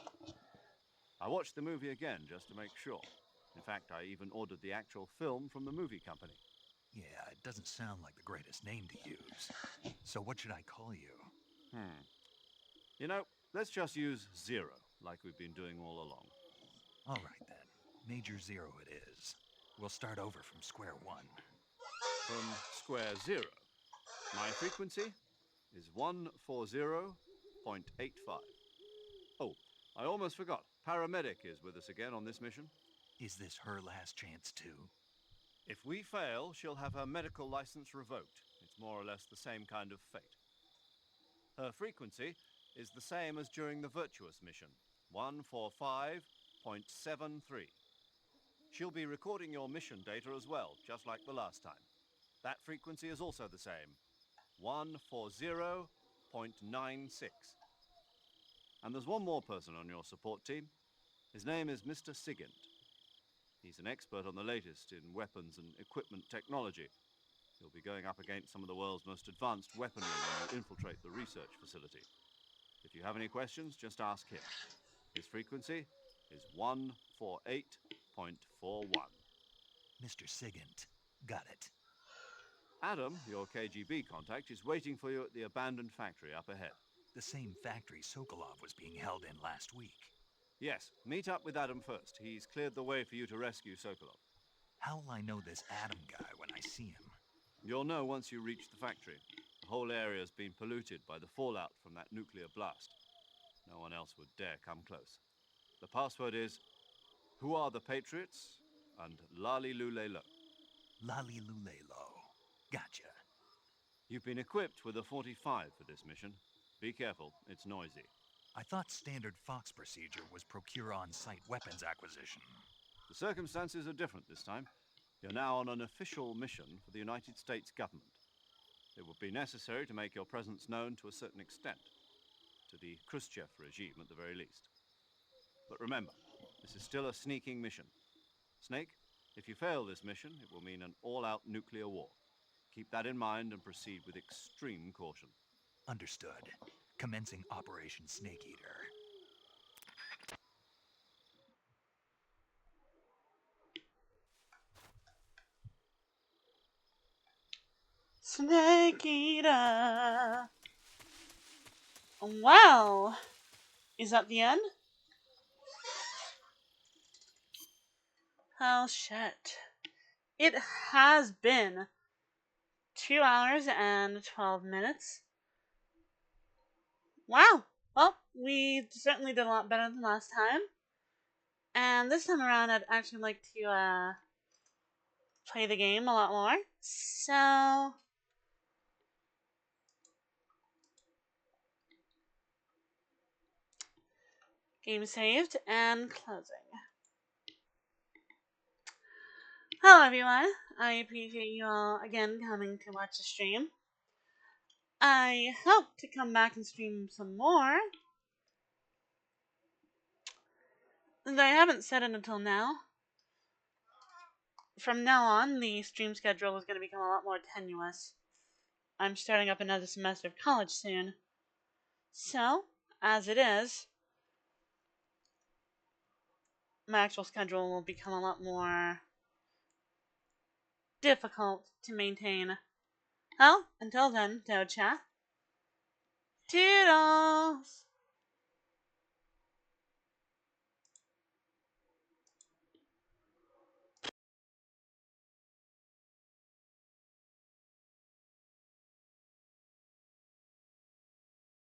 I watched the movie again just to make sure. In fact, I even ordered the actual film from the movie company. yeah, it doesn't sound like the greatest name to use. So what should I call you? You know, let's just use Zero, like we've been doing all along. All right, then. Major Zero it is. We'll start over from square one. From square zero. My frequency is 140.85. Oh, I almost forgot. Paramedic is with us again on this mission. Is this her last chance, too? If we fail, she'll have her medical license revoked. It's more or less the same kind of fate. Her frequency is the same as during the Virtuous mission, 145.73. She'll be recording your mission data as well, just like the last time. That frequency is also the same, 140.96. And there's one more person on your support team. His name is Mr. Sigint. He's an expert on the latest in weapons and equipment technology. He'll be going up against some of the world's most advanced weaponry when you infiltrate the research facility. If you have any questions, just ask him. His frequency is 148.41. Mr. Sigint. Got it. Adam, your KGB contact, is waiting for you at the abandoned factory up ahead. The same factory Sokolov was being held in last week. Yes, meet up with Adam first. He's cleared the way for you to rescue Sokolov. How will I know this Adam guy when I see him? You'll know once you reach the factory. The whole area's been polluted by the fallout from that nuclear blast. No one else would dare come close. The password is, "Who are the Patriots?" and Lali Lule Lo. Lali Lule Lo. Gotcha. You've been equipped with a 45 for this mission. Be careful, it's noisy. I thought standard Fox procedure was procure on-site weapons acquisition. The circumstances are different this time. You're now on an official mission for the United States government. It would be necessary to make your presence known to a certain extent, to the Khrushchev regime at the very least. But remember, this is still a sneaking mission. Snake, if you fail this mission, it will mean an all-out nuclear war. Keep that in mind and proceed with extreme caution. Understood. Commencing Operation Snake Eater. Snake Eater. Wow. Is that the end? Oh shit. It has been 2 hours and 12 minutes. Wow. Well, we certainly did a lot better than last time. And this time around, I'd actually like to play the game a lot more. So, game saved and closing. Hello everyone, I appreciate you all again coming to watch the stream. I hope to come back and stream some more. And I haven't said it until now. From now on, the stream schedule is going to become a lot more tenuous. I'm starting up another semester of college soon. So, as it is, my actual schedule will become a lot more difficult to maintain. Well, until then, Toad Chat. Toodles!